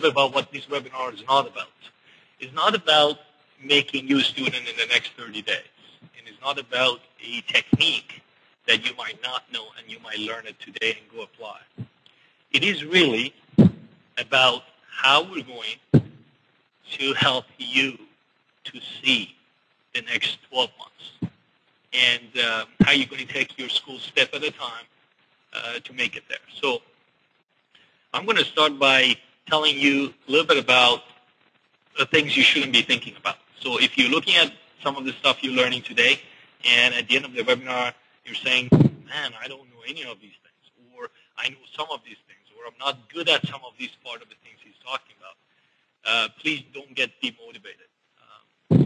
bit about what this webinar is not about. It's not about making you a student in the next 30 days. And it's not about a technique that you might not know and you might learn it today and go apply. It is really about how we're going to help you to see the next 12 months and how you're going to take your school step at a time to make it there. So I'm going to start by telling you a little bit about the things you shouldn't be thinking about. So if you're looking at some of the stuff you're learning today, and at the end of the webinar, you're saying, man, I don't know any of these things, or I know some of these things, or I'm not good at some of these part of the things he's talking about, please don't get demotivated.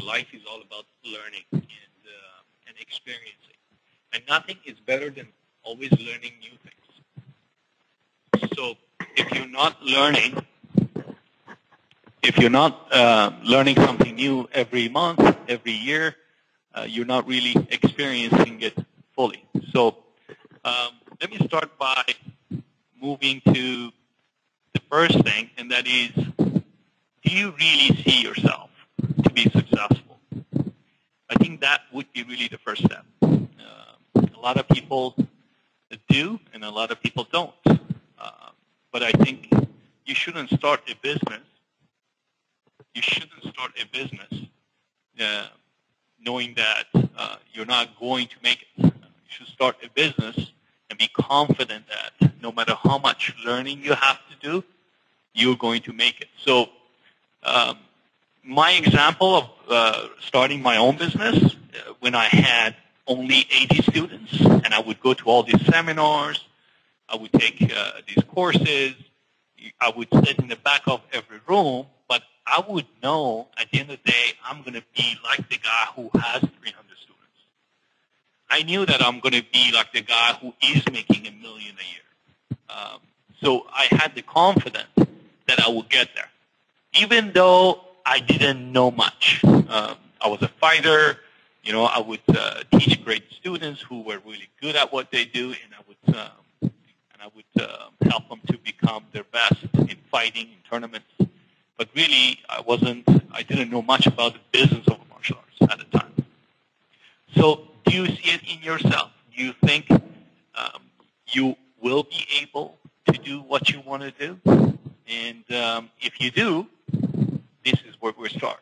Life is all about learning and experiencing. And nothing is better than always learning new things. So if you're not learning, learning something new every month, every year, you're not really experiencing it fully. So let me start by moving to the first thing, and that is, do you really see yourself to be successful? I think that would be really the first step. A lot of people do, and a lot of people don't. But I think you shouldn't start a business. You shouldn't start a business knowing that you're not going to make it. You should start a business and be confident that no matter how much learning you have to do, you're going to make it. So my example of starting my own business, when I had only 80 students, and I would go to all these seminars, I would take these courses, I would sit in the back of every room, but I would know at the end of the day, I'm going to be like the guy who has 300 students. I knew that I'm going to be like the guy who is making $1 million a year. So I had the confidence that I would get there, even though I didn't know much. I was a fighter. You know, I would teach great students who were really good at what they do, and I would help them to become their best in fighting in tournaments. But really, I didn't know much about the business of martial arts at the time. So do you see it in yourself? Do you think you will be able to do what you want to do? And if you do, this is where we start.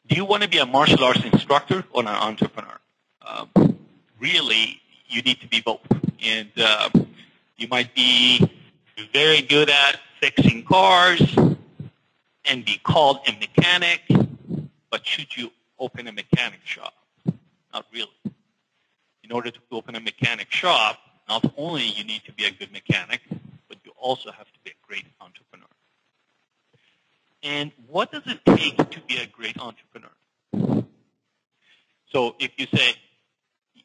Do you want to be a martial arts instructor or an entrepreneur? Really, you need to be both. And you might be very good at fixing cars and be called a mechanic, but should you open a mechanic shop? Not really. In order to open a mechanic shop, not only you need to be a good mechanic, but you also have to be a great entrepreneur. And what does it take to be a great entrepreneur? So if you say,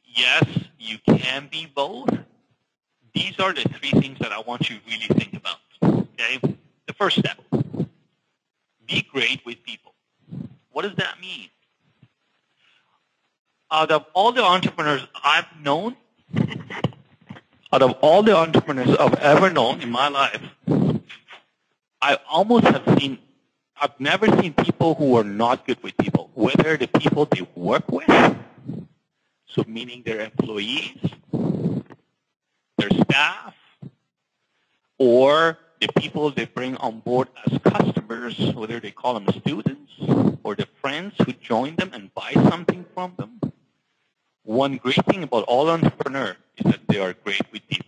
yes, you can be both, these are the three things that I want you to really think about. Okay? The first step, be great with people. What does that mean? Out of all the entrepreneurs I've known, out of all the entrepreneurs I've ever known in my life, I've never seen people who are not good with people, whether the people they work with, so meaning their employees, their staff, or the people they bring on board as customers, whether they call them students or the friends who join them and buy something from them. One great thing about all entrepreneurs is that they are great with people.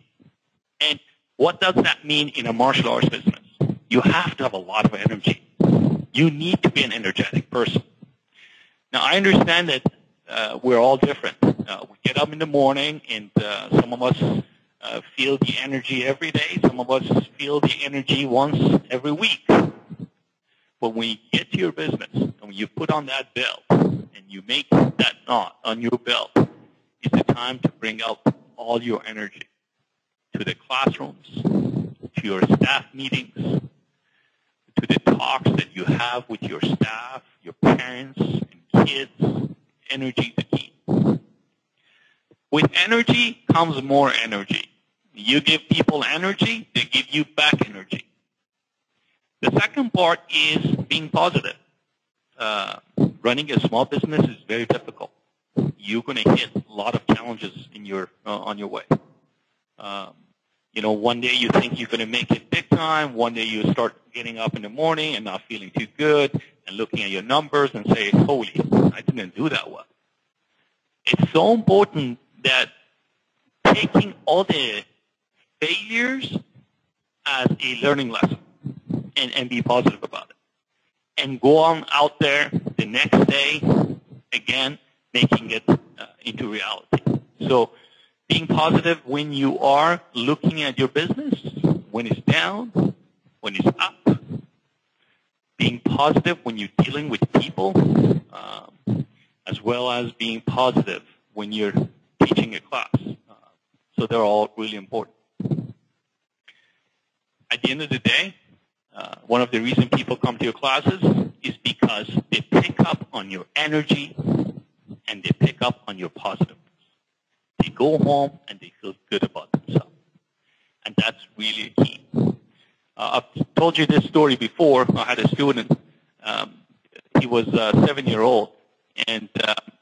And what does that mean in a martial arts business? You have to have a lot of energy. You need to be an energetic person. Now, I understand that we're all different. We get up in the morning, and some of us feel the energy every day. Some of us feel the energy once every week. But when you get to your business, and when you put on that belt, and you make that knot on your belt, it's the time to bring out all your energy to the classrooms, to your staff meetings, to the talks that you have with your staff, your parents, and kids. Energy is the key. With energy comes more energy. You give people energy, they give you back energy. The second part is being positive. Running a small business is very difficult. You're going to hit a lot of challenges in your on your way. One day you think you're going to make it big time. One day you start getting up in the morning and not feeling too good and looking at your numbers and say, holy, I didn't do that well. It's so important that taking all the failures as a learning lesson and be positive about it. And go on out there the next day, again, making it into reality. So being positive when you are looking at your business, when it's down, when it's up. Being positive when you're dealing with people, as well as being positive when you're teaching a class. So they're all really important. At the end of the day, one of the reasons people come to your classes is because they pick up on your energy and they pick up on your positiveness. They go home and they feel good about themselves. And that's really key. I've told you this story before. I had a student. He was 7-year-old, and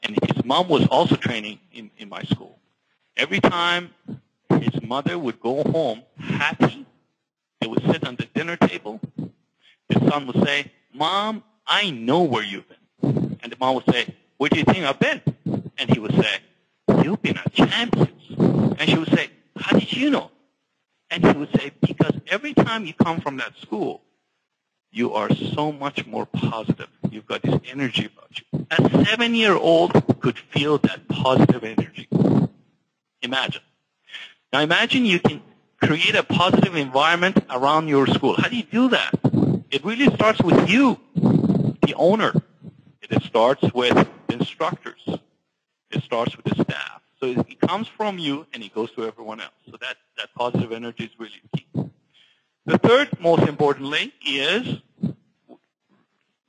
his mom was also training in my school. Every time his mother would go home happy, they would sit on the dinner table. The son would say, Mom, I know where you've been. And the mom would say, where do you think I've been? And he would say, you've been at Champions. And she would say, how did you know? And he would say, because every time you come from that school, you are so much more positive. You've got this energy about you. A 7-year-old could feel that positive energy. Imagine. Now imagine you can create a positive environment around your school. How do you do that? It really starts with you, the owner. It starts with the instructors. It starts with the staff. So it comes from you and it goes to everyone else. So that positive energy is really key. The third, most importantly, is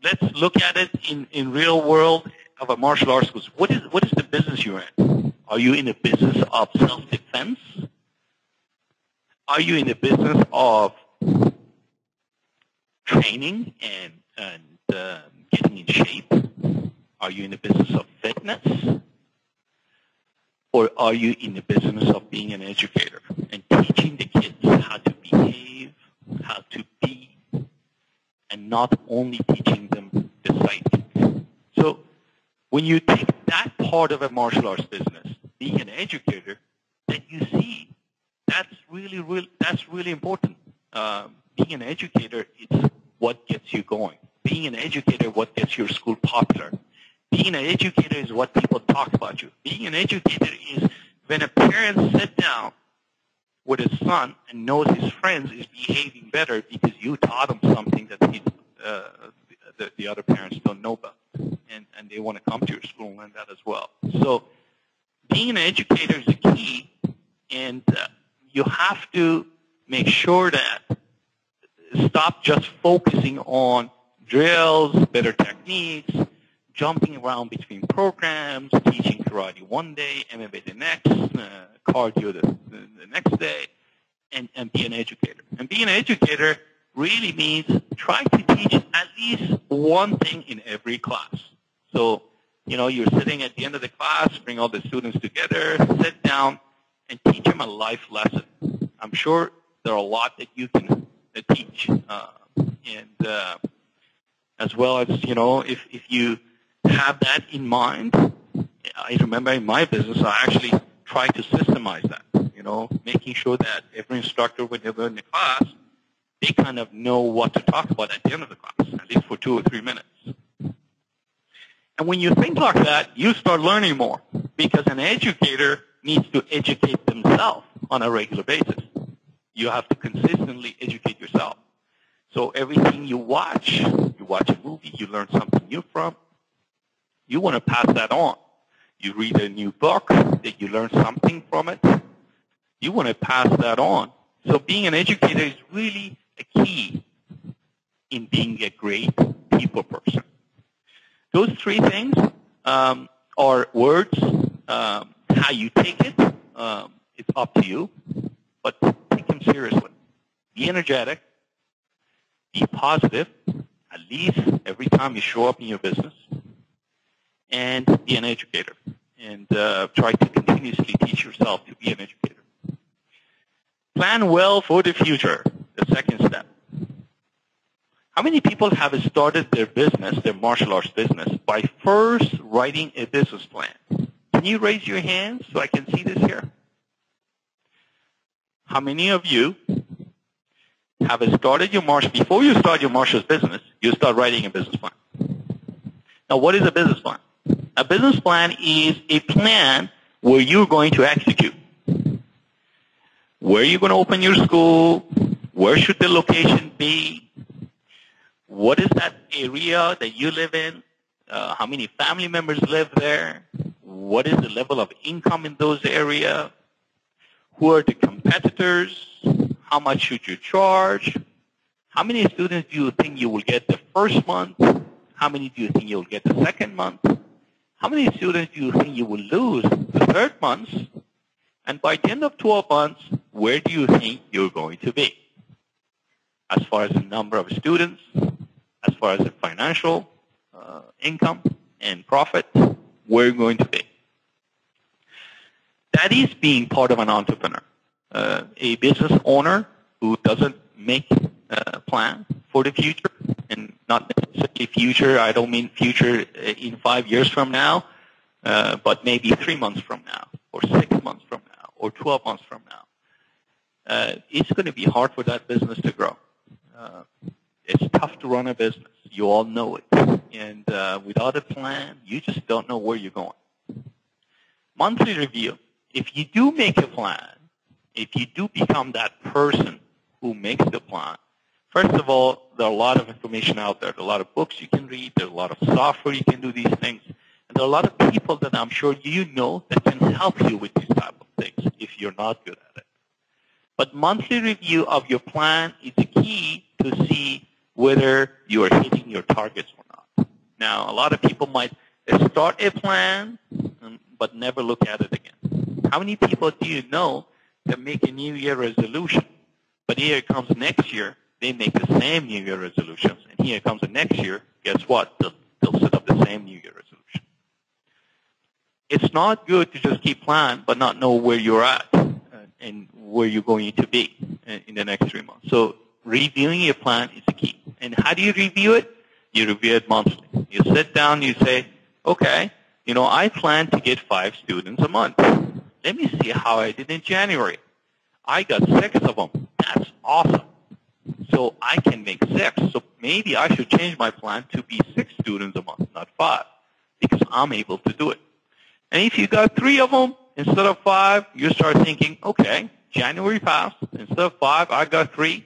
let's look at it in real world of a martial arts school. What is the business you're in? Are you in the business of self-defense? Are you in the business of training and getting in shape? Are you in the business of fitness? Or are you in the business of being an educator and teaching the kids how to behave, how to be, and not only teaching them the sight? So when you take that part of a martial arts business, being an educator, then you see that's really important. Being an educator is what gets you going. Being an educator, what gets your school popular. Being an educator is what people talk about you. Being an educator is when a parent sits down with his son and knows his friends is behaving better because you taught him something that the other parents don't know about. And they want to come to your school and learn that as well. So being an educator is the key, and you have to make sure that stop just focusing on drills, better techniques, jumping around between programs, teaching karate one day, MMA the next, cardio the next day, and be an educator. And being an educator really means try to teach at least one thing in every class. So, you're sitting at the end of the class, bring all the students together, sit down, and teach them a life lesson. I'm sure there are a lot that you can teach. As well as, if you have that in mind, I remember in my business, I actually try to systemize that, making sure that every instructor, when they're in the class, they kind of know what to talk about at the end of the class, at least for 2 or 3 minutes. And when you think like that, you start learning more, because an educator needs to educate themselves on a regular basis. You have to consistently educate yourself. So everything you watch a movie, you learn something new from, you want to pass that on. You read a new book, that you learn something from it, you want to pass that on. So being an educator is really a key in being a great people person. Those 3 things are words. How you take it, it's up to you, but take them seriously. Be energetic, be positive, at least every time you show up in your business, and be an educator. And try to continuously teach yourself to be an educator. Plan well for the future, the second step. How many people have started their business, their martial arts business, by first writing a business plan? Can you raise your hand so I can see this here? How many of you have started your martial, before you start your martial arts business, you start writing a business plan? Now, what is a business plan? A business plan is a plan where you're going to execute. Where are you going to open your school? Where should the location be? What is that area that you live in? How many family members live there? What is the level of income in those areas? Who are the competitors? How much should you charge? How many students do you think you will get the first month? How many do you think you'll get the second month? How many students do you think you will lose the third month? And by the end of 12 months, where do you think you're going to be? As far as the number of students, as far as the financial income and profit, where you're going to be. That is being part of an entrepreneur. A business owner who doesn't make a plan for the future, and not necessarily future, I don't mean future in 5 years from now, but maybe 3 months from now, or 6 months from now, or 12 months from now. It's going to be hard for that business to grow. It's tough to run a business. You all know it. And without a plan, you just don't know where you're going. Monthly review. If you do make a plan, if you do become that person who makes the plan, first of all, there are a lot of information out there. There are a lot of books you can read. There's a lot of software you can do these things. And there are a lot of people that I'm sure you know that can help you with these type of things if you're not good at it. But monthly review of your plan is the key to see whether you are hitting your targets or not. Now, a lot of people might start a plan but never look at it again. How many people do you know that make a New Year resolution, but here comes next year, they make the same New Year resolutions, and here comes the next year, guess what? They'll set up the same New Year resolution. It's not good to just keep planning but not know where you're at and where you're going to be in the next 3 months. So reviewing your plan is the key. And how do you review it? You review it monthly. You sit down, you say, okay, I plan to get 5 students a month. Let me see how I did in January. I got 6 of them. That's awesome. So I can make 6. So maybe I should change my plan to be 6 students a month, not 5, because I'm able to do it. And if you got 3 of them instead of 5, you start thinking, okay, January passed. Instead of 5, I got 3.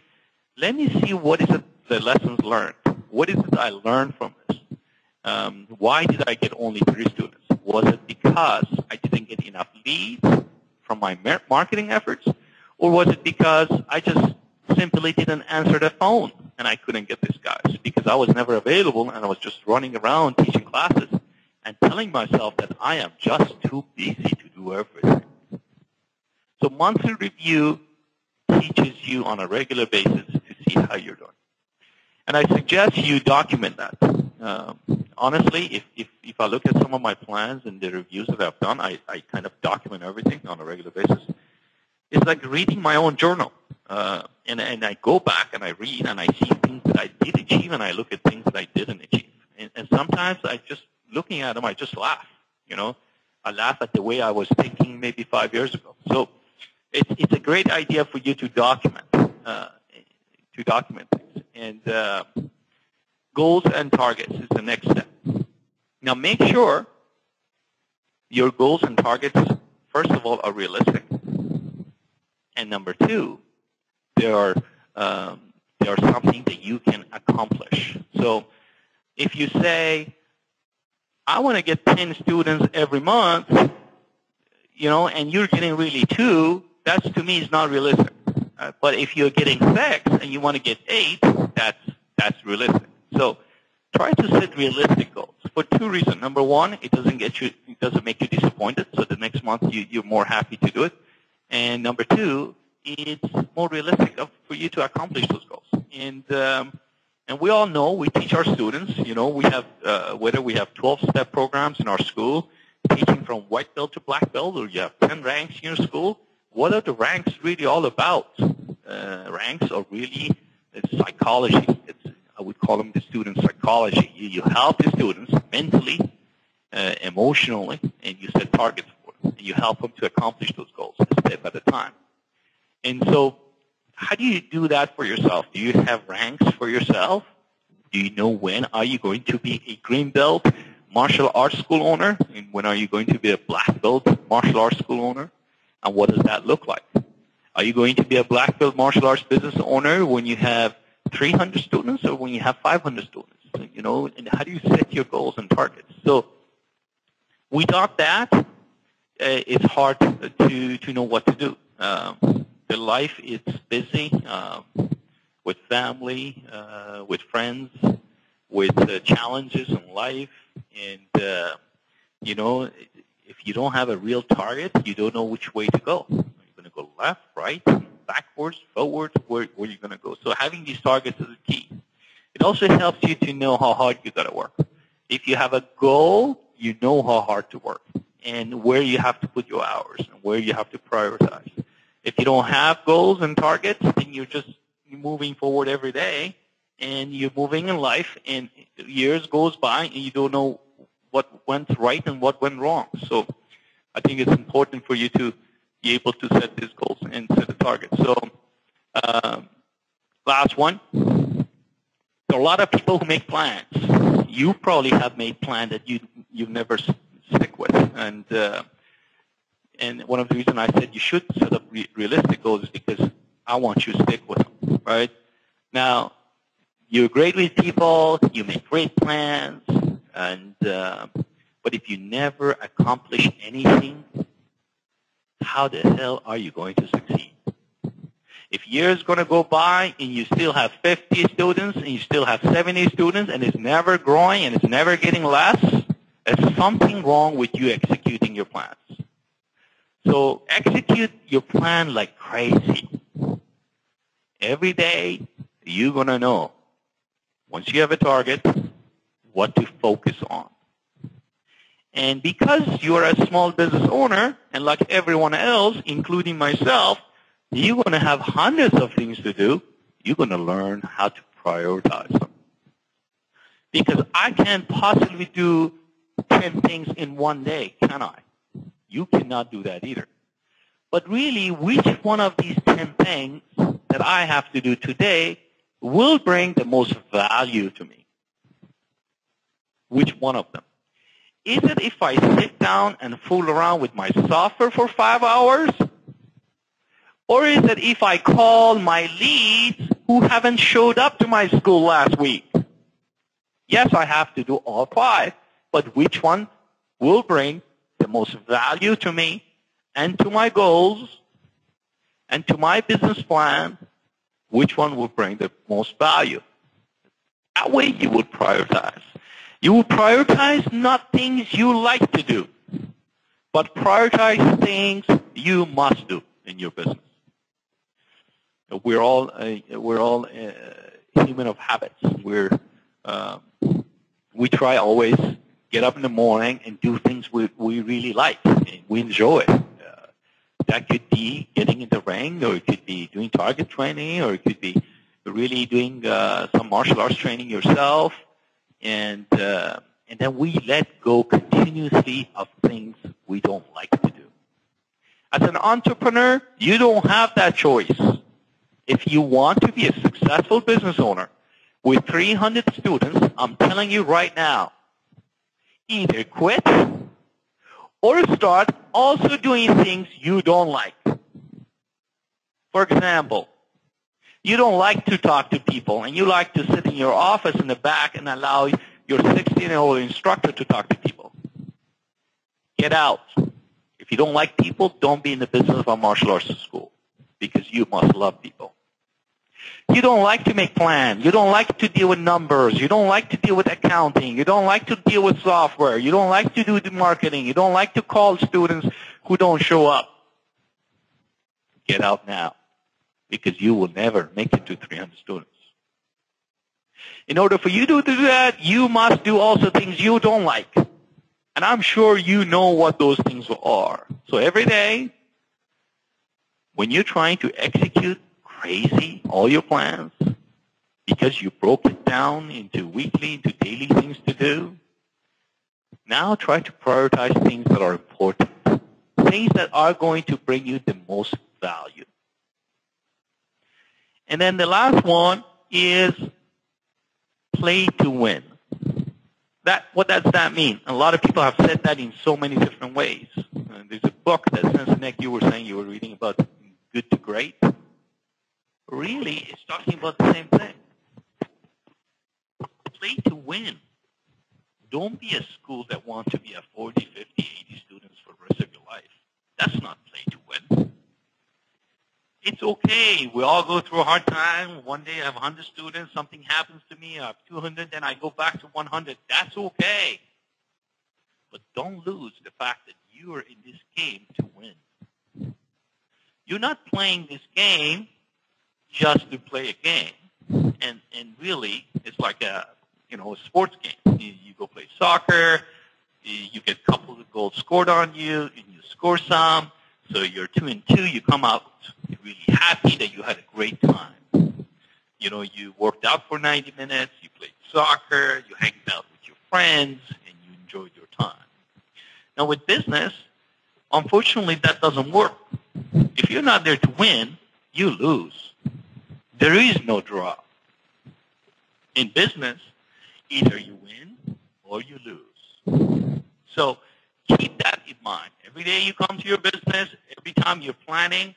Let me see what is the lessons learned. What is it I learned from this? Why did I get only 3 students? Was it because I didn't get enough leads from my marketing efforts? Or was it because I just simply didn't answer the phone and I couldn't get these guys because I was never available and I was just running around teaching classes and telling myself that I am just too busy to do everything. So monthly review teaches you on a regular basis to see how you're doing. And I suggest you document that. Honestly, if I look at some of my plans and the reviews that I've done, I kind of document everything on a regular basis. It's like reading my own journal. And I go back and I read and I see things that I did achieve and I look at things that I didn't achieve. And sometimes looking at them, I just laugh. I laugh at the way I was thinking maybe 5 years ago. So it's a great idea for you to document things. And goals and targets is the next step. Now make sure your goals and targets, first of all, are realistic. And number 2, they are something that you can accomplish. So if you say, I want to get 10 students every month, and you're getting really 2, that's to me is not realistic. But if you're getting 6 and you want to get 8, that's realistic. So try to set realistic goals for 2 reasons. Number 1, it doesn't make you disappointed. So the next month you're more happy to do it. And number 2, it's more realistic for you to accomplish those goals. And And we all know, we teach our students, we have, whether we have 12-step programs in our school, teaching from white belt to black belt, or you have 10 ranks in your school, what are the ranks really all about? Ranks are really psychology. I would call them the student psychology. You help the students mentally, emotionally, and you set targets for them. And you help them to accomplish those goals a step at a time. And so how do you do that for yourself? Do you have ranks for yourself? Do you know when are you going to be a green belt martial arts school owner? And when are you going to be a black belt martial arts school owner? And what does that look like? Are you going to be a black belt martial arts business owner when you have 300 students or when you have 500 students? And how do you set your goals and targets? So without that, it's hard to know what to do. The life is busy with family, with friends, with challenges in life. And, if you don't have a real target, you don't know which way to go. Are you going to go left, right, backwards, forwards? Where are you going to go? So having these targets is the key. It also helps you to know how hard you got to work. If you have a goal, you know how hard to work and where you have to put your hours and where you have to prioritize. If you don't have goals and targets, then you're just moving forward every day, and you're moving in life, and years goes by, and you don't know what went right and what went wrong. So I think it's important for you to be able to set these goals and set a target. So last one. There are a lot of people who make plans. You probably have made plans that you never stick with. And one of the reasons I said you should set up realistic goals is because I want you to stick with them, right? Now, you're great with people, you make great plans, but if you never accomplish anything, how the hell are you going to succeed? If years going to go by and you still have 50 students and you still have 70 students and it's never growing and it's never getting less, there's something wrong with you executing your plans. So execute your plan like crazy. Every day, you're going to know, once you have a target, what to focus on. And because you're a small business owner, and like everyone else, including myself, you're going to have hundreds of things to do. You're going to learn how to prioritize them. Because I can't possibly do 10 things in one day, can I? You cannot do that either. But really, which one of these 10 things that I have to do today will bring the most value to me? Which one of them? Is it if I sit down and fool around with my software for 5 hours? Or is it if I call my leads who haven't showed up to my school last week? Yes, I have to do all 5, but which one will bring the most value to me and to my goals and to my business plan? Which one will bring the most value? That way you will prioritize. You will prioritize not things you like to do, but prioritize things you must do in your business. We're all human of habits. We try always get up in the morning and do things we really like and we enjoy. That could be getting in the ring, or it could be doing target training, or it could be really doing some martial arts training yourself. And then we let go continuously of things we don't like to do. As an entrepreneur, you don't have that choice. If you want to be a successful business owner with 300 students, I'm telling you right now, either quit or start also doing things you don't like. For example, you don't like to talk to people, and you like to sit in your office in the back and allow your 16-year-old instructor to talk to people. Get out. If you don't like people, don't be in the business of a martial arts school, because you must love people. You don't like to make plans. You don't like to deal with numbers. You don't like to deal with accounting. You don't like to deal with software. You don't like to do the marketing. You don't like to call students who don't show up. Get out now, because you will never make it to 300 students. In order for you to do that, you must do also things you don't like. And I'm sure you know what those things are. So every day, when you're trying to execute crazy all your plans, because you broke it down into weekly, into daily things to do, now try to prioritize things that are important, things that are going to bring you the most value. And then the last one is play to win. What does that mean? A lot of people have said that in so many different ways. There's a book that Sensenek, you were saying you were reading about, Good to Great. Really, it's talking about the same thing. Play to win. Don't be a school that wants to be at 40, 50, 80 students for the rest of your life. That's not play to win. It's okay. We all go through a hard time. One day I have 100 students. Something happens to me. I have 200. Then I go back to 100. That's okay. But don't lose the fact that you are in this game to win. You're not playing this game just to play a game. And really, it's like a sports game. You go play soccer. You get a couple of goals scored on you, and you score some. So you're 2-2. You come out really happy that you had a great time. You worked out for 90 minutes. You played soccer. You hanged out with your friends, and you enjoyed your time. Now with business, unfortunately, that doesn't work. If you're not there to win, you lose. There is no draw. In business, either you win or you lose. So keep that in mind. Every day you come to your business, every time you're planning,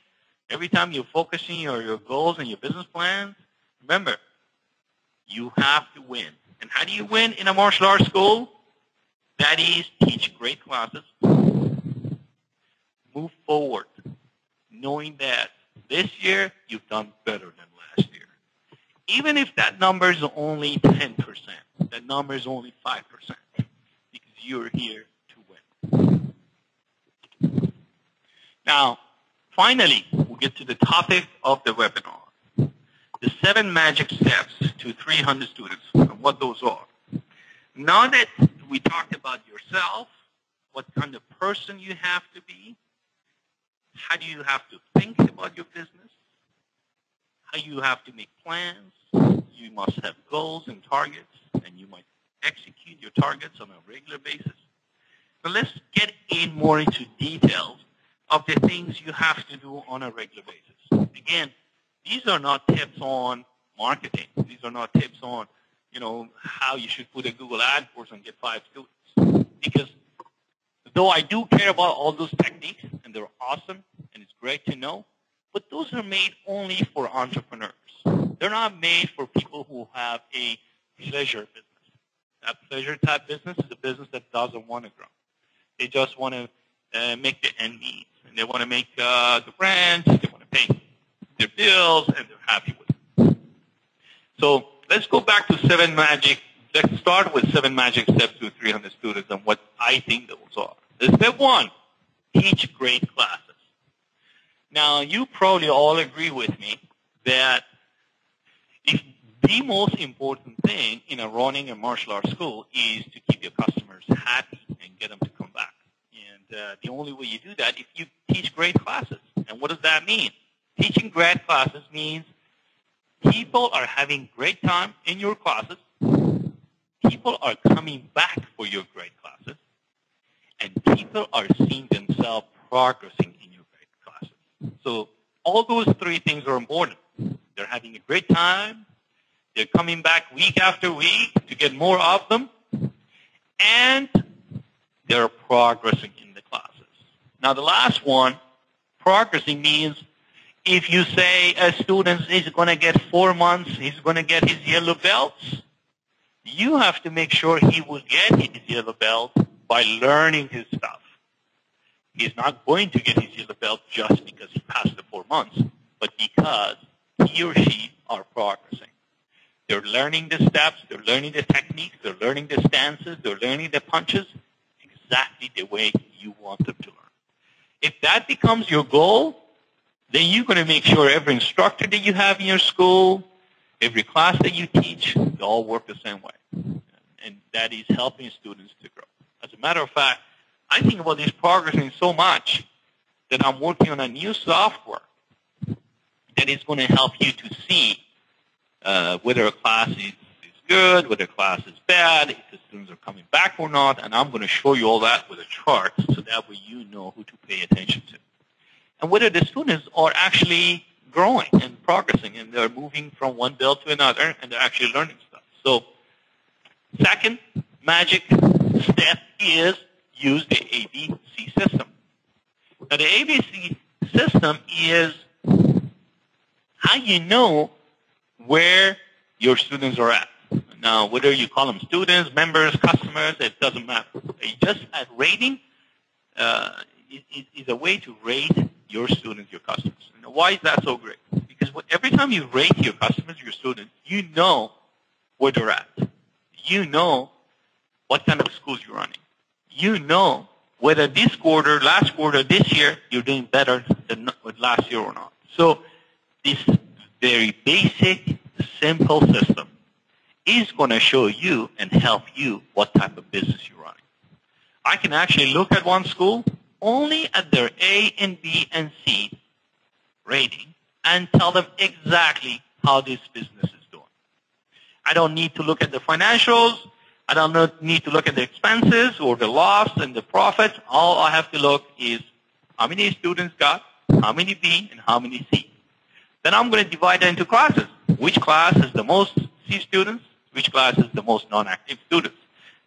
every time you're focusing on your goals and your business plans, remember, you have to win. And how do you win in a martial arts school? That is, teach great classes, move forward, knowing that this year you've done better than last year. Even if that number is only 10%, that number is only 5%, because you're here to win. Now, finally, we'll get to the topic of the webinar, the 7 magic steps to 300 students, and what those are. Now that we talked about yourself, what kind of person you have to be, how do you have to think about your business, how you have to make plans, you must have goals and targets, and you might execute your targets on a regular basis. But let's get in more into details of the things you have to do on a regular basis. Again, these are not tips on marketing. These are not tips on, how you should put a Google ad course and get 5 students. Because though I do care about all those techniques, and they're awesome, and it's great to know, but those are made only for entrepreneurs. They're not made for people who have a pleasure business. That pleasure type business is a business that doesn't want to grow. They just want to make the end meet. And they want to make the rent, they want to pay their bills, and they're happy with it. So let's go back to let's start with 7 magic steps to 300 students and what I think those are. Step 1, teach great classes. Now, you probably all agree with me that if the most important thing in running a martial arts school is to keep your customers happy and get them to come back. And the only way you do that is if you teach great classes. And what does that mean? Teaching great classes means people are having great time in your classes. People are coming back for your great classes. And people are seeing themselves progressing in your great classes. So all those 3 things are important. They're having a great time. They're coming back week after week to get more of them. And they're progressing in the classes. Now, the last one, progressing means if you say a student is going to get 4 months, he's going to get his yellow belts, you have to make sure he will get his yellow belt by learning his stuff. He's not going to get his yellow belt just because he passed the 4 months, but because he or she are progressing. They're learning the steps, they're learning the techniques, they're learning the stances, they're learning the punches exactly the way you want them to learn. If that becomes your goal, then you're going to make sure every instructor that you have in your school, Every class that you teach, they all work the same way. And that is helping students to grow. As a matter of fact, I think about this progressing so much that I'm working on a new software that is going to help you to see whether a class is good, whether a class is bad, if the students are coming back or not, and I'm going to show you all that with a chart so that way you know who to pay attention to. And whether the students are actually growing and progressing and they're moving from one build to another and they're actually learning stuff. So second magic step is use the ABC system. Now the ABC system is how you know where your students are at. Now, whether you call them students, members, customers, it doesn't matter. Just at rating is a way to rate your students, your customers. Now, why is that so great? Because every time you rate your customers, your students, you know where they're at. You know what kind of schools you're running. You know whether this quarter, last quarter, this year, you're doing better than last year or not. So this very basic, simple system is going to show you and help you what type of business you're running. I can actually look at one school only at their A and B and C rating and tell them exactly how this business is doing. I don't need to look at the financials. I don't need to look at the expenses or the loss and the profit. All I have to look is how many students got, how many B, and how many C. Then I'm going to divide that into classes. Which class has the most C students? Which class is the most non-active students?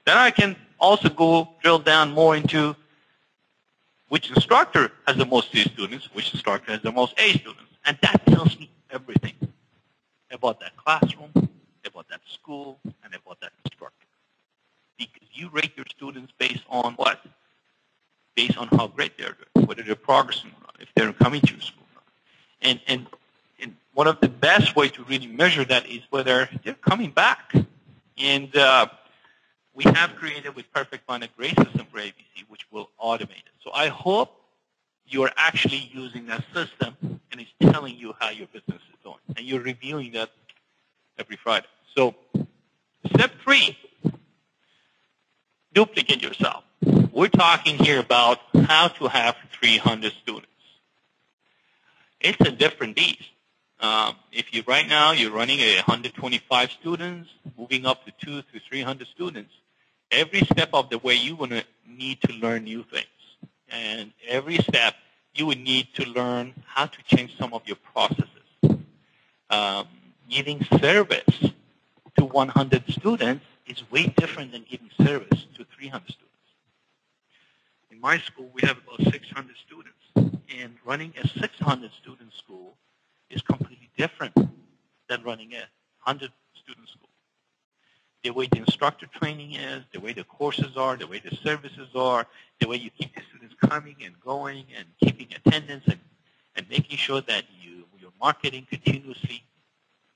Then I can also go drill down more into which instructor has the most C students, which instructor has the most A students. And that tells me everything about that classroom, about that school, and about that instructor. Because you rate your students based on what? Based on how great they're doing, whether they're progressing or not, if they're coming to your school or not. And one of the best ways to really measure that is whether they're coming back. And we have created with Perfect Fund a great system for ABC, which will automate it. So I hope you are actually using that system and it's telling you how your business is going. And you're reviewing that every Friday. So step 3, duplicate yourself. We're talking here about how to have 300 students. It's a different beast. If you right now you're running 125 students, moving up to 200 to 300 students, every step of the way you're going to need to learn new things. And every step you would need to learn how to change some of your processes. Giving service to 100 students is way different than giving service to 300 students. In my school, we have about 600 students. And running a 600 student school is completely different than running a 100-student school. The way the instructor training is, the way the courses are, the way the services are, the way you keep the students coming and going and keeping attendance and making sure that your marketing continuously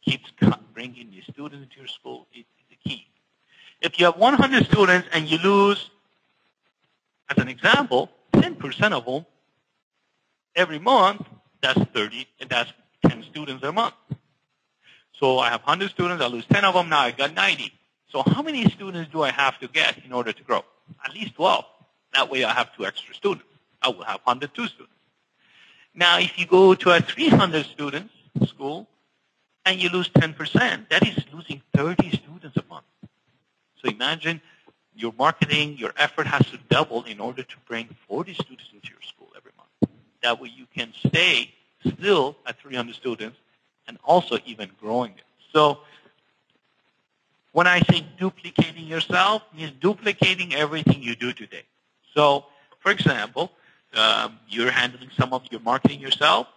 keeps bringing the students into your school is the key. If you have 100 students and you lose, as an example, 10% of them every month, that's 10 students a month. So I have 100 students, I lose 10 of them, now I got 90. So how many students do I have to get in order to grow? At least 12. That way I have 2 extra students. I will have 102 students. Now if you go to a 300 students school and you lose 10%, that is losing 30 students a month. So imagine your marketing, your effort has to double in order to bring 40 students into your school every month. That way you can stay still at 300 students and also even growing it. So when I say duplicating yourself, means duplicating everything you do today. So for example, you're handling some of your marketing yourself.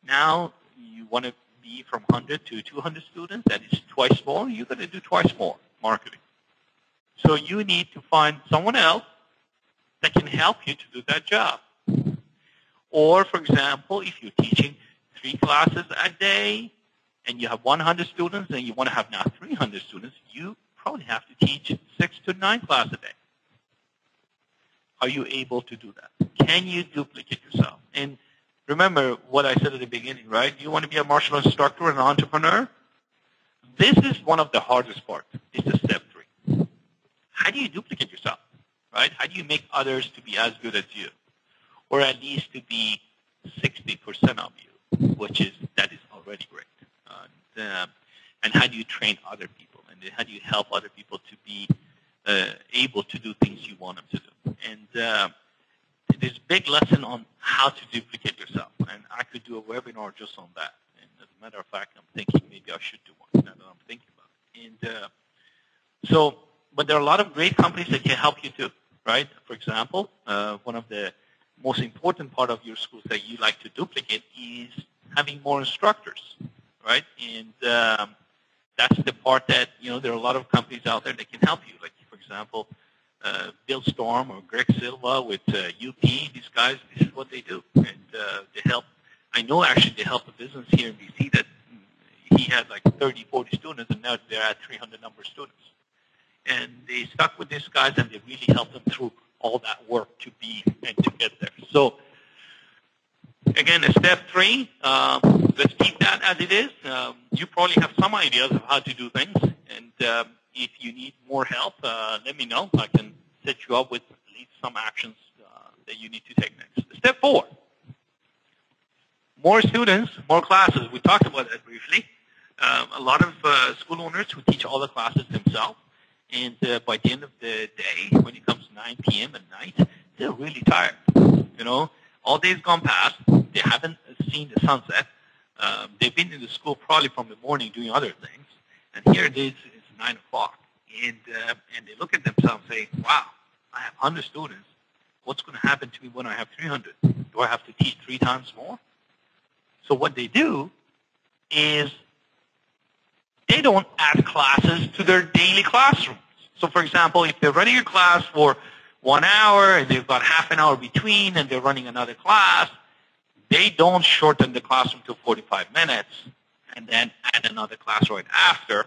Now you want to be from 100 to 200 students. That is twice more. You're going to do twice more marketing. So you need to find someone else that can help you to do that job. Or, for example, if you're teaching 3 classes a day and you have 100 students and you want to have now 300 students, you probably have to teach 6 to 9 classes a day. Are you able to do that? Can you duplicate yourself? And remember what I said at the beginning, right? You want to be a martial instructor and an entrepreneur? this is one of the hardest parts. This is step 3. How do you duplicate yourself, right? How do you make others to be as good as you, or at least to be 60% of you, that is already great. And how do you train other people, and how do you help other people to be able to do things you want them to do? And there's a big lesson on how to duplicate yourself, and I could do a webinar just on that. And as a matter of fact, I'm thinking maybe I should do one now that I'm thinking about it. And but there are a lot of great companies that can help you too, right? For example, one of the most important part of your schools that you like to duplicate is having more instructors, right? And that's the part that, there are a lot of companies out there that can help you. Like, for example, Bill Storm or Greg Silva with UP, these guys, this is what they do. And they help. I know actually they help a business here in BC that he had like 30, 40 students, and now they're at 300 number of students. And they stuck with these guys, and they really helped them through all that work to be and to get there. So again, step 3, let's keep that as it is. You probably have some ideas of how to do things, and if you need more help, let me know. I can set you up with at least some actions that you need to take next. Step 4, more students, more classes. We talked about that briefly. A lot of school owners who teach all the classes themselves, and by the end of the day, when it comes to 9 p.m. at night, they're really tired. All days gone past, they haven't seen the sunset. They've been in the school probably from the morning doing other things, and here it is, it's 9 o'clock, and they look at themselves and say, wow, I have 100 students. What's going to happen to me when I have 300? Do I have to teach 3 times more? So what they do is they don't add classes to their daily classrooms. So for example, if they're running a class for 1 hour and they've got half an hour between and they're running another class, they don't shorten the classroom to 45 minutes and then add another class right after.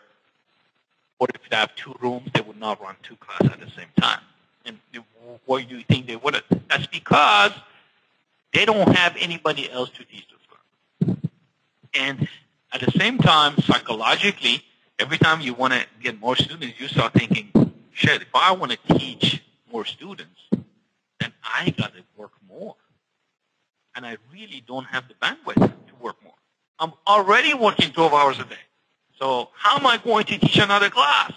Or if they have 2 rooms, they would not run 2 classes at the same time. And why do you think they wouldn't? That's because they don't have anybody else to teach those classes. And at the same time, psychologically, every time you want to get more students, you start thinking, shit, if I want to teach more students, then I got to work more. And I really don't have the bandwidth to work more. I'm already working 12 hours a day. So how am I going to teach another class?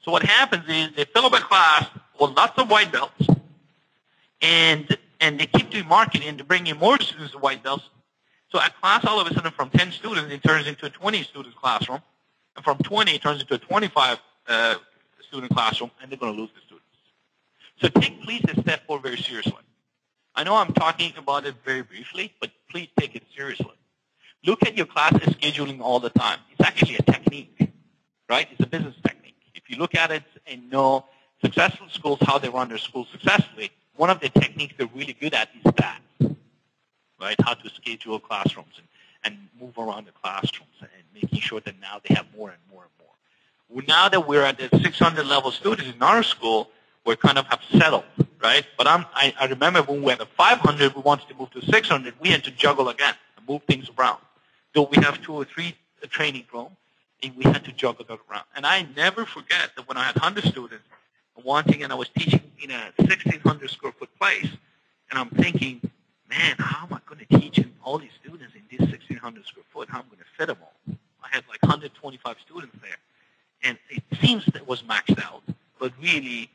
So what happens is they fill up a class with lots of white belts, and they keep doing marketing and to bring in more students with white belts. So a class, all of a sudden, from 10 students, it turns into a 20-student classroom. And from 20, it turns into a 25-student classroom, and they're going to lose the students. So take, please, the step 4 very seriously. I know I'm talking about it very briefly, but please take it seriously. Look at your class scheduling all the time. It's actually a technique, right? It's a business technique. If you look at it and know successful schools, how they run their schools successfully, one of the techniques they're really good at is that. Right, how to schedule classrooms and move around the classrooms and making sure that now they have more and more and more. Now that we're at the 600 level students in our school, we kind of have settled, right? But I remember when we were at 500, we wanted to move to 600. We had to juggle again and move things around. So we have 2 or 3 training rooms, and we had to juggle that around. And I never forget that when I had 100 students, and I was teaching in a 1,600 square foot place, and I'm thinking, man, how am I going to teach all these students in this 1,600 square foot? How am I going to fit them all? I had like 125 students there. And it seems that it was maxed out. But really,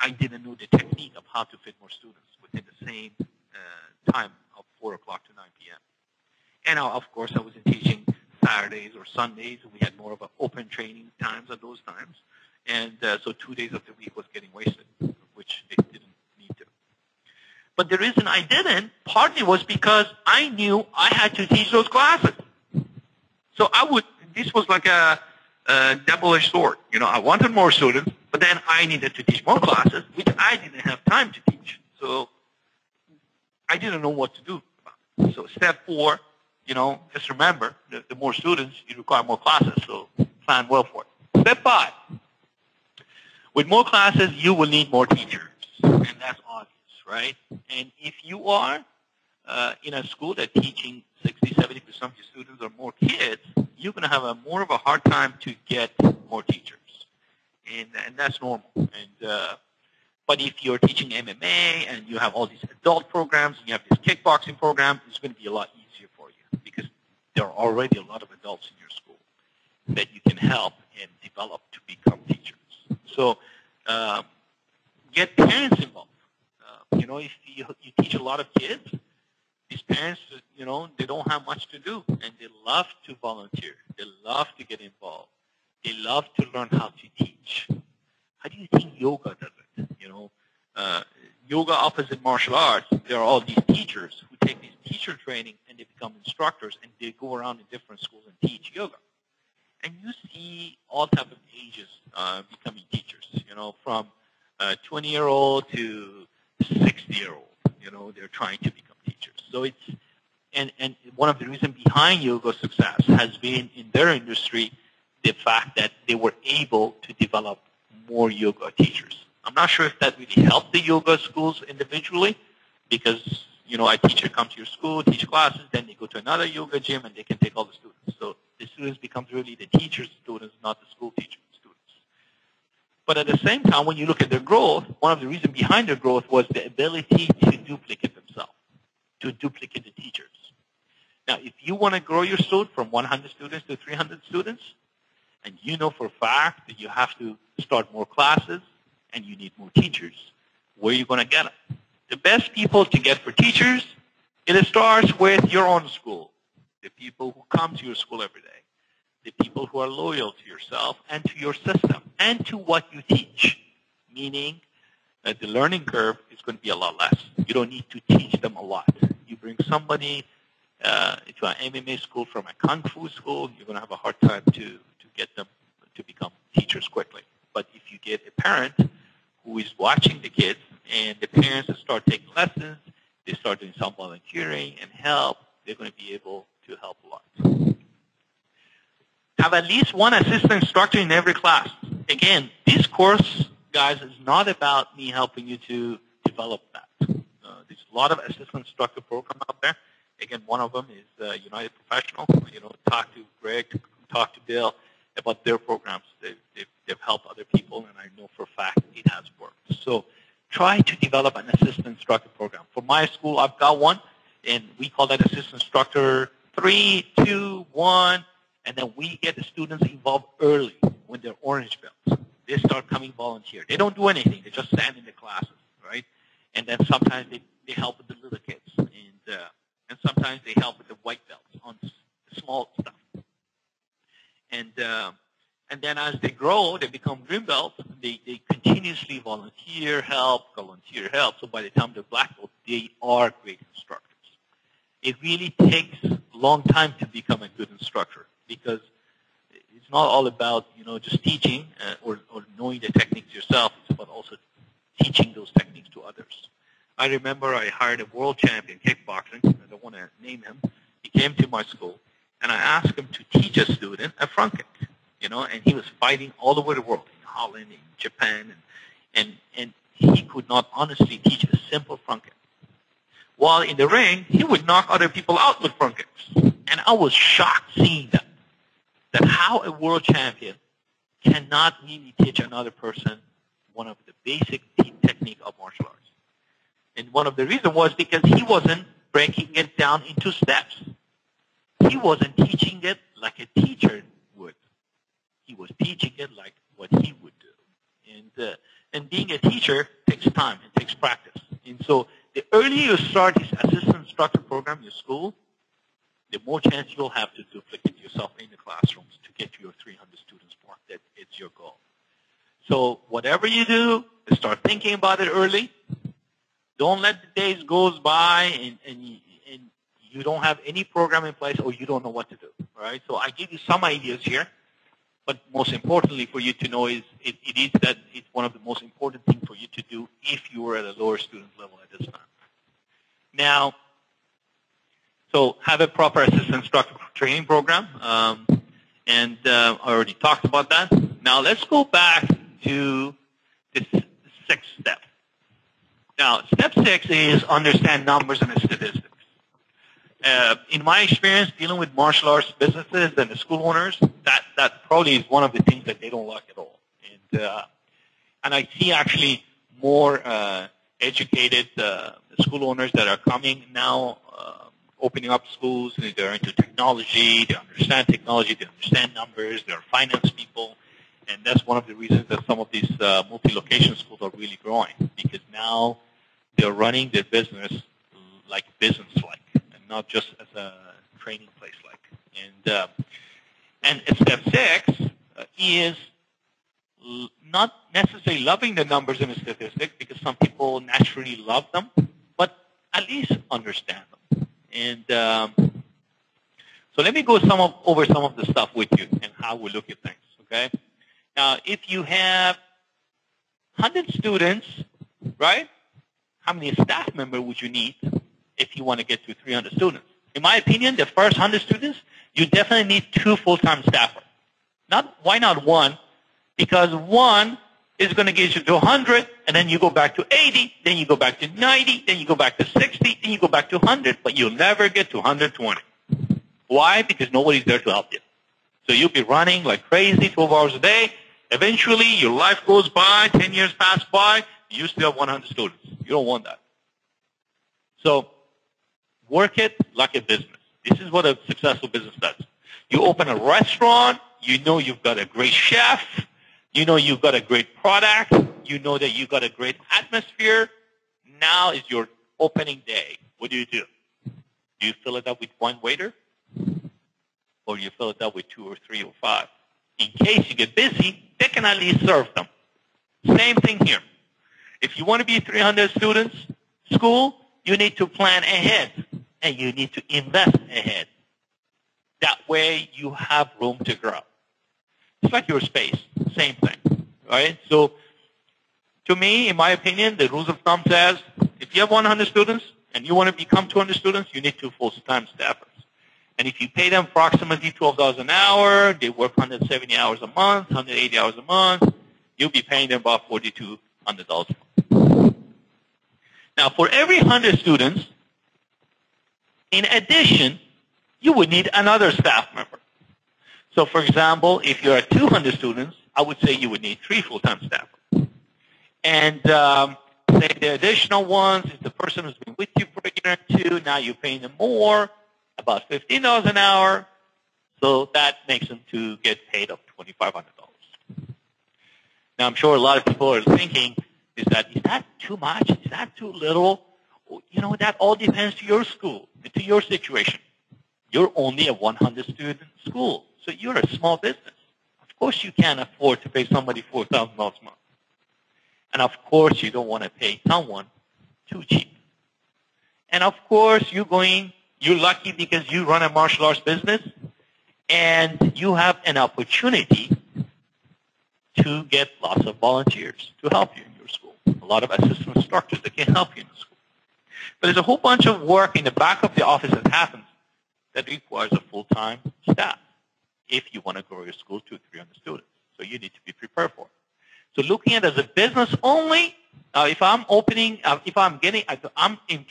I didn't know the technique of how to fit more students within the same time of 4 o'clock to 9 p.m. And of course, I wasn't teaching Saturdays or Sundays. We had more of an open training times at those times. And so 2 days of the week was getting wasted, which it didn't need to. But the reason I didn't, partly was because I knew I had to teach those classes. So this was like a double-edged sword. I wanted more students, but then I needed to teach more classes, which I didn't have time to teach. So I didn't know what to do about it. So step 4, just remember, the more students, you require more classes, so plan well for it. Step 5, with more classes, you will need more teachers, and that's obvious. Right? And if you are in a school that's teaching 60–70% of your students are more kids, you're going to have more of a hard time to get more teachers. And that's normal. But if you're teaching MMA and you have all these adult programs and you have this kickboxing program, it's going to be a lot easier for you because there are already a lot of adults in your school that you can help and develop to become teachers. So get parents involved. If you teach a lot of kids, these parents, they don't have much to do, and they love to volunteer. They love to get involved. They love to learn how to teach. How do you think yoga does it? Yoga opposite martial arts, there are all these teachers who take this teacher training and they become instructors, and they go around in different schools and teach yoga. And you see all types of ages becoming teachers, from 20-year-old to 60-year-old. They're trying to become teachers. So and one of the reasons behind yoga's success has been in their industry the fact that they were able to develop more yoga teachers. I'm not sure if that really helped the yoga schools individually because, a teacher comes to your school, teach classes, then they go to another yoga gym and they can take all the students. So the students becomes really the teacher's students, not the school teacher's students. But at the same time, when you look at their growth, one of the reasons behind their growth was the ability to duplicate themselves, to duplicate the teachers. Now, if you want to grow your student from 100 students to 300 students, and you know for a fact that you have to start more classes and you need more teachers, where are you going to get them? The best people to get for teachers, it starts with your own school, the people who come to your school every day, the people who are loyal to yourself and to your system and to what you teach, meaning that the learning curve is going to be a lot less. You don't need to teach them a lot. You bring somebody to an MMA school from a Kung Fu school, you're going to have a hard time to get them to become teachers quickly. But if you get a parent who is watching the kids and the parents start taking lessons, they start doing some volunteering and help, they're going to be able to help a lot. Have at least one assistant instructor in every class. Again, this course, guys, is not about me helping you to develop that. There's a lot of assistant instructor programs out there. Again, one of them is United Professional. Talk to Greg, talk to Bill about their programs. They've helped other people, and I know for a fact it has worked. So try to develop an assistant instructor program. For my school, I've got one, and we call that assistant instructor 3, 2, 1, and then we get the students involved early when they're orange belts. They start coming volunteer. They don't do anything. They just stand in the classes, right? And then sometimes they help with the little kids, and sometimes they help with the white belts on small stuff. And then as they grow, they become green belts. They continuously volunteer help. So by the time they're black belt, they are great instructors. It really takes a long time to become a good instructor because it's not all about just teaching or knowing the techniques yourself. It's about also teaching those techniques to others. I remember I hired a world champion kickboxing. I don't want to name him. He came to my school, and I asked him to teach a student a front kick. And he was fighting all over the world, in Holland, in Japan, and he could not honestly teach a simple front kick. While in the ring, he would knock other people out with front kicks. And I was shocked seeing that how a world champion cannot really teach another person one of the basic technique of martial arts. And one of the reasons was because he wasn't breaking it down into steps. He wasn't teaching it like a teacher would. He was teaching it like what he would do. And being a teacher takes time. It takes practice. And so the earlier you start this assistant instructor program in your school, the more chance you'll have to duplicate yourself in the classrooms to get to your 300 students mark. That it's your goal. So whatever you do, start thinking about it early. Don't let the days goes by and you don't have any program in place or you don't know what to do. All right? So I give you some ideas here. But most importantly for you to know is it's one of the most important things for you to do if you are at a lower student level at this time. Now, so have a proper assistant instructor training program. And I already talked about that. Now let's go back to the sixth step. Now, step 6 is understand numbers and statistics. in my experience dealing with martial arts businesses and the school owners, that probably is one of the things that they don't like at all. And I see actually more educated school owners that are coming now, opening up schools. They're into technology. They understand technology. They understand numbers. They're finance people. And that's one of the reasons that some of these multi-location schools are really growing, because now they're running their business like business-like, and not just as a training place-like. And step 6 is not necessarily loving the numbers and the statistics, because some people naturally love them, but at least understand them. And so let me go over some of the stuff with you and how we look at things, okay? Now, if you have 100 students, right, how many staff members would you need if you want to get to 300 students? In my opinion, the first 100 students, you definitely need 2 full-time staffers. Why not 1? Because 1 is going to get you to 100, and then you go back to 80, then you go back to 90, then you go back to 60, then you go back to 100, but you'll never get to 120. Why? Because nobody's there to help you. So you'll be running like crazy 12 hours a day. Eventually, your life goes by, 10 years pass by, you still have 100 students. You don't want that. So work it like a business. This is what a successful business does. You open a restaurant, you know you've got a great chef, you know you've got a great product, you know that you've got a great atmosphere. Now is your opening day. What do? Do you fill it up with 1 waiter? Or you fill it up with 2 or 3 or 5? In case you get busy, they can at least serve them. Same thing here. If you want to be 300 students school, you need to plan ahead, and you need to invest ahead. That way you have room to grow. It's like your space, same thing, right? So to me, in my opinion, the rules of thumb says if you have 100 students and you want to become 200 students, you need 2 full-time staffers. And if you pay them approximately $12 an hour, they work 170 hours a month, 180 hours a month, you'll be paying them about $4,200 a month. Now, for every 100 students, in addition, you would need another staff member. So, for example, if you're at 200 students, I would say you would need 3 full-time staff. And say the additional ones is the person who's been with you for a year or 2. Now you're paying them more, about $15 an hour. So that makes them to get paid up $2,500. Now, I'm sure a lot of people are thinking, is that too much? Is that too little? You know, that all depends to your school, to your situation. You're only a 100-student school, so you're a small business. Of course, you can't afford to pay somebody $4,000 a month. And of course, you don't want to pay someone too cheap. And of course, you're lucky because you run a martial arts business, and you have an opportunity to get lots of volunteers to help you in your school. A lot of assistant instructors that can help you in the school. But there's a whole bunch of work in the back of the office that happens that requires a full-time staff if you want to grow your school to 300 students. So you need to be prepared for it. So looking at it as a business only, if I'm getting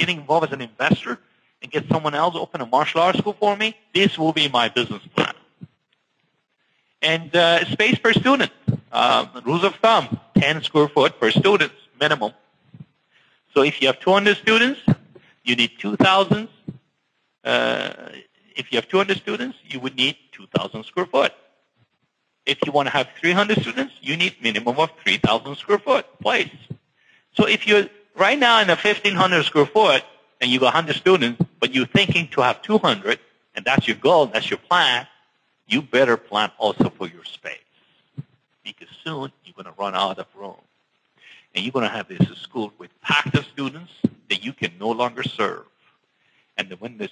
involved as an investor and get someone else to open a martial arts school for me, this will be my business plan. And space per student, rules of thumb, 10 square foot per student minimum. So if you have 200 students, you need 2,000. If you have 200 students, you would need 2,000 square foot. If you want to have 300 students, you need minimum of 3,000 square foot place. So if you're right now in a 1,500 square foot and you got 100 students, but you're thinking to have 200, and that's your goal, that's your plan, you better plan also for your space, because soon you're going to run out of room. And you're going to have this school with packed of students that you can no longer serve. And then when the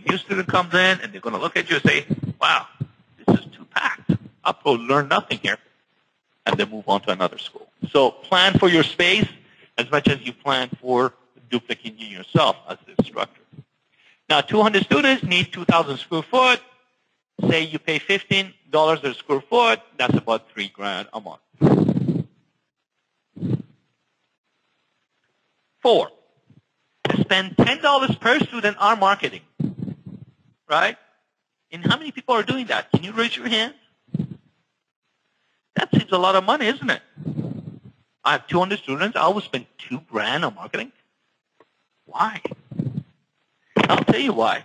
new student comes in, and they're going to look at you and say, wow, this is too packed. I'll probably learn nothing here. And then move on to another school. So plan for your space as much as you plan for duplicating yourself as the instructor. Now, 200 students need 2,000 square foot. Say you pay $15 a square foot. That's about $3,000 a month. 4, spend $10 per student on marketing. right? And how many people are doing that? Can you raise your hand? That seems a lot of money, isn't it? I have 200 students. I will spend $2,000 on marketing. Why? I'll tell you why.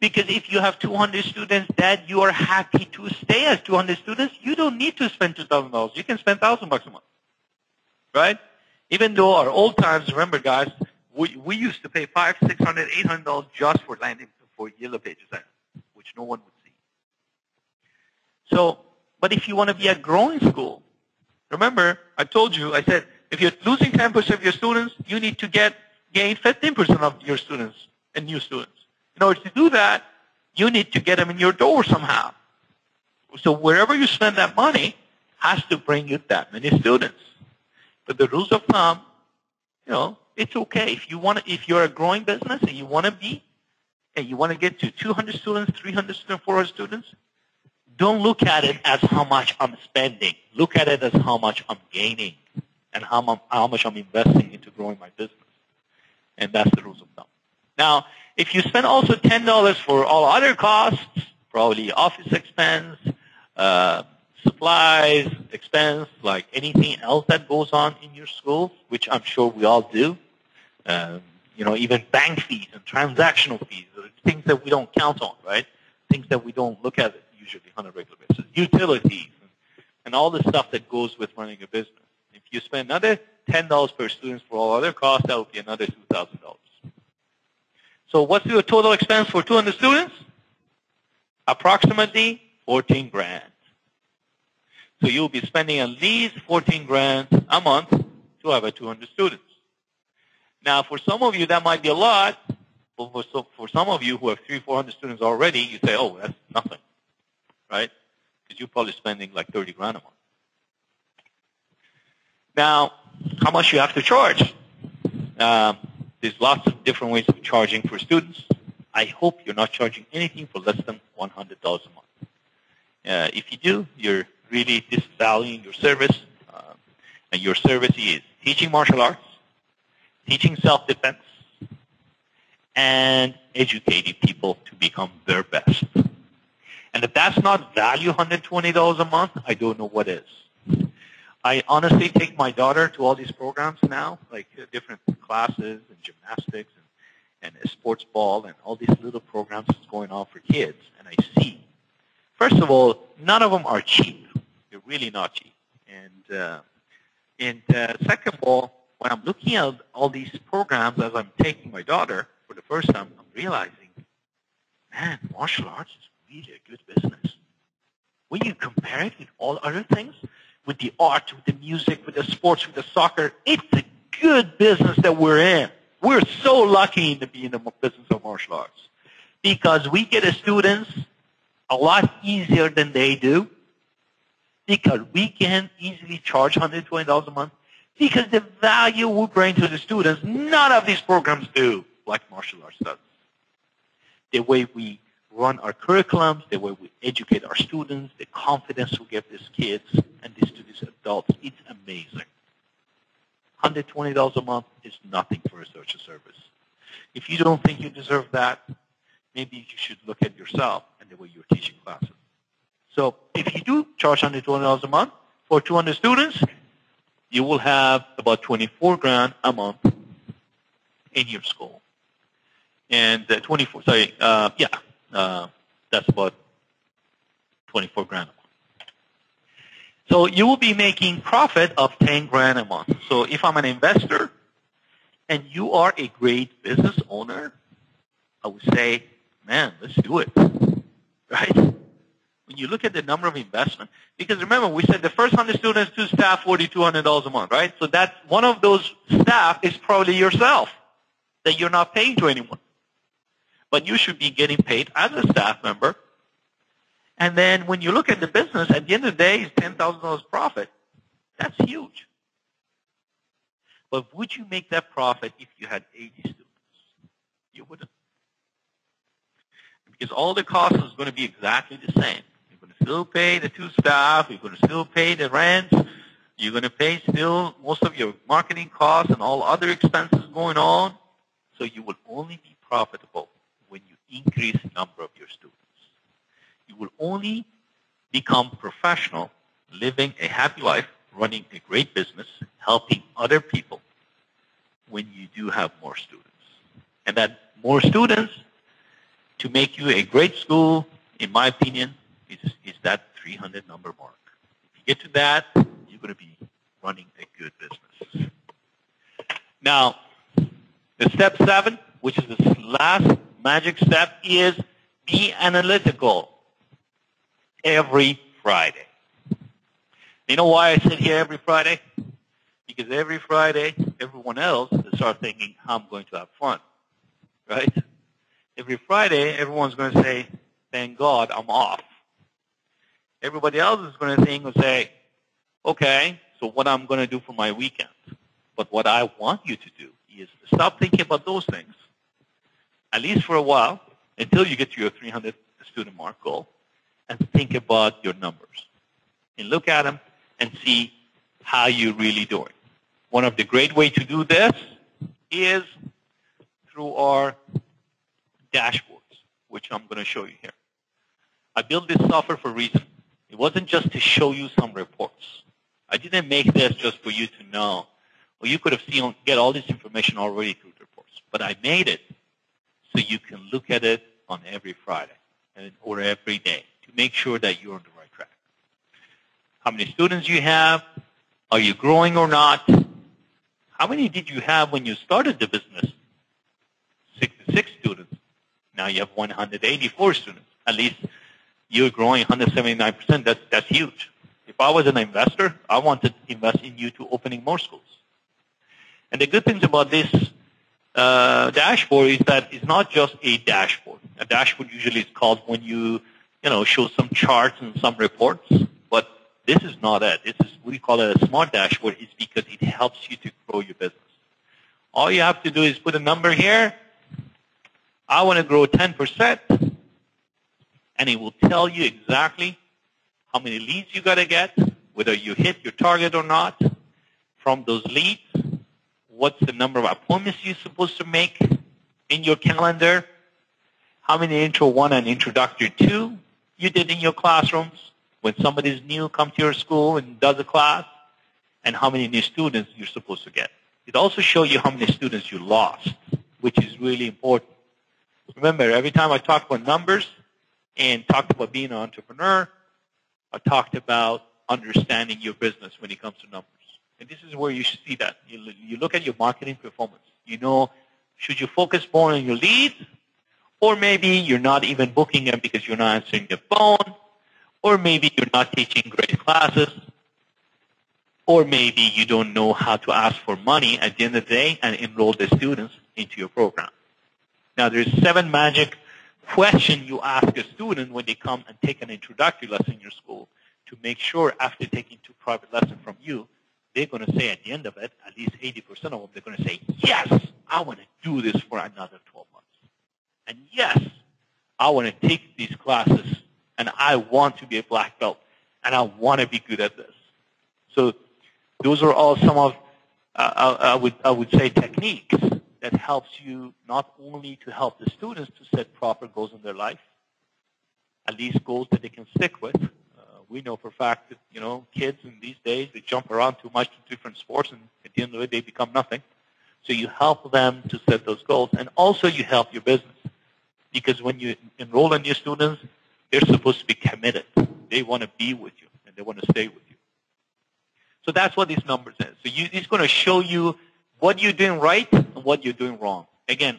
Because if you have 200 students that you are happy to stay as 200 students, you don't need to spend $2,000. You can spend $1,000 a month, right? Even though our old times, remember, guys, we used to pay $500, $600, $800 just for landing for Yellow Pages, which no one would see. So, but if you want to be a growing school, remember, I told you, I said, if you're losing 10% of your students, you need to gain 15% of your students and new students. In order to do that, you need to get them in your door somehow. So wherever you spend that money has to bring you that many students. But the rules of thumb, it's okay. If you're a growing business and you want to get to 200 students, 300 students, 400 students, don't look at it as how much I'm spending. Look at it as how much I'm gaining and how much I'm investing into growing my business. And that's the rules of thumb. Now, if you spend also $10 for all other costs, probably office expense, supplies, expense, like anything else that goes on in your school, which I'm sure we all do, even bank fees and transactional fees, things that we don't count on, right? Things that we don't look at usually on a regular basis, utilities, and all the stuff that goes with running a business. If you spend another $10 per student for all other costs, that would be another $2,000. So what's your total expense for 200 students? Approximately $14,000. So you'll be spending at least $14,000 a month to have 200 students. Now, for some of you, that might be a lot. But for some of you who have 300, 400 students already, you say, oh, that's nothing, right? Because you're probably spending like $30,000 a month. Now, how much you have to charge? There's lots of different ways of charging for students. I hope you're not charging anything for less than $100 a month. If you do, you're really disvaluing your service. And your service is teaching martial arts, teaching self-defense, and educating people to become their best. And if that's not value $120 a month, I don't know what is. I honestly take my daughter to all these programs now, like different classes and gymnastics and sports ball and all these little programs that's going on for kids. And I see, first of all, none of them are cheap. They're really not cheap. And second of all, when I'm looking at all these programs as I'm taking my daughter for the first time, I'm realizing, man, martial arts is really a good business. When you compare it with all other things, with the art, with the music, with the sports, with the soccer, it's a good business that we're in. We're so lucky to be in the business of martial arts because we get the students a lot easier than they do because we can easily charge $120 a month because the value we bring to the students, none of these programs do like martial arts does. The way we run our curriculums, the way we educate our students, the confidence we give these kids and these adults, it's amazing. $120 a month is nothing for a social service. If you don't think you deserve that, maybe you should look at yourself and the way you're teaching classes. So if you do charge $120 a month for 200 students, you will have about $24,000 a month in your school. And that's about $24,000 a month. So you will be making profit of $10,000 a month. So if I'm an investor and you are a great business owner, I would say, man, let's do it, right? When you look at the number of investment, because remember we said the first 100 students, 2 staff, $4,200 a month, right? So that's one of those staff is probably yourself that you're not paying to anyone. But you should be getting paid as a staff member. And then when you look at the business, at the end of the day, it's $10,000 profit. That's huge. But would you make that profit if you had 80 students? You wouldn't. Because all the costs is going to be exactly the same. You're going to still pay the 2 staff. You're going to still pay the rent. You're going to pay still most of your marketing costs and all other expenses going on. So you will only be profitable when you increase the number of your students. You will only become professional, living a happy life, running a great business, helping other people when you do have more students. And that more students, to make you a great school, in my opinion, is that 300 number mark. If you get to that, you're going to be running a good business. Now, the step 7, which is the last magic step, is be analytical every Friday. You know why I sit here every Friday? Because every Friday, everyone else will start thinking, I'm going to have fun, right? Every Friday, everyone's going to say, thank God I'm off. Everybody else is going to think and say, okay, so what I'm going to do for my weekend. But what I want you to do is stop thinking about those things, at least for a while, until you get to your 300 student mark goal, and think about your numbers. And look at them and see how you're really doing. One of the great ways to do this is through our dashboards, which I'm going to show you here. I built this software for a reason. It wasn't just to show you some reports. I didn't make this just for you to know. Well, you could have seen, get all this information already through the reports. But I made it so you can look at it on every Friday or every day to make sure that you're on the right track. How many students you have? Are you growing or not? How many did you have when you started the business? 66 students. Now you have 184 students. At least you're growing 179%. That's huge. If I was an investor, I wanted to invest in you to opening more schools. And the good things about this dashboard is that it's not just a dashboard. A dashboard usually is called when you show some charts and some reports. But this is not it. This is, we call it a smart dashboard, is because it helps you to grow your business. All you have to do is put a number here. I want to grow 10%. And it will tell you exactly how many leads you got to get, whether you hit your target or not. From those leads, what's the number of appointments you're supposed to make in your calendar? How many intro 1 and introductory 2 you did in your classrooms when somebody's new come to your school and does a class? And how many new students you're supposed to get. It also shows you how many students you lost, which is really important. Remember, every time I talk about numbers and talked about being an entrepreneur, I talked about understanding your business when it comes to numbers. And this is where you should see that. You look at your marketing performance. You know, should you focus more on your leads? Or maybe you're not even booking them because you're not answering the phone. Or maybe you're not teaching great classes. Or maybe you don't know how to ask for money at the end of the day and enroll the students into your program. Now, there's 7 magic questions you ask a student when they come and take an introductory lesson in your school to make sure after taking 2 private lessons from you, they're going to say at the end of it, at least 80% of them, they're going to say, yes, I want to do this for another 12 months. And yes, I want to take these classes, and I want to be a black belt, and I want to be good at this. So those are all some of, I would say, techniques that helps you not only to help the students to set proper goals in their life, at least goals that they can stick with. We know for a fact that, kids in these days, they jump around too much to different sports, and at the end of it, they become nothing. So you help them to set those goals, and also you help your business. Because when you enroll in your students, they're supposed to be committed. They want to be with you, and they want to stay with you. So that's what these numbers is. So it's going to show you what you're doing right and what you're doing wrong. Again,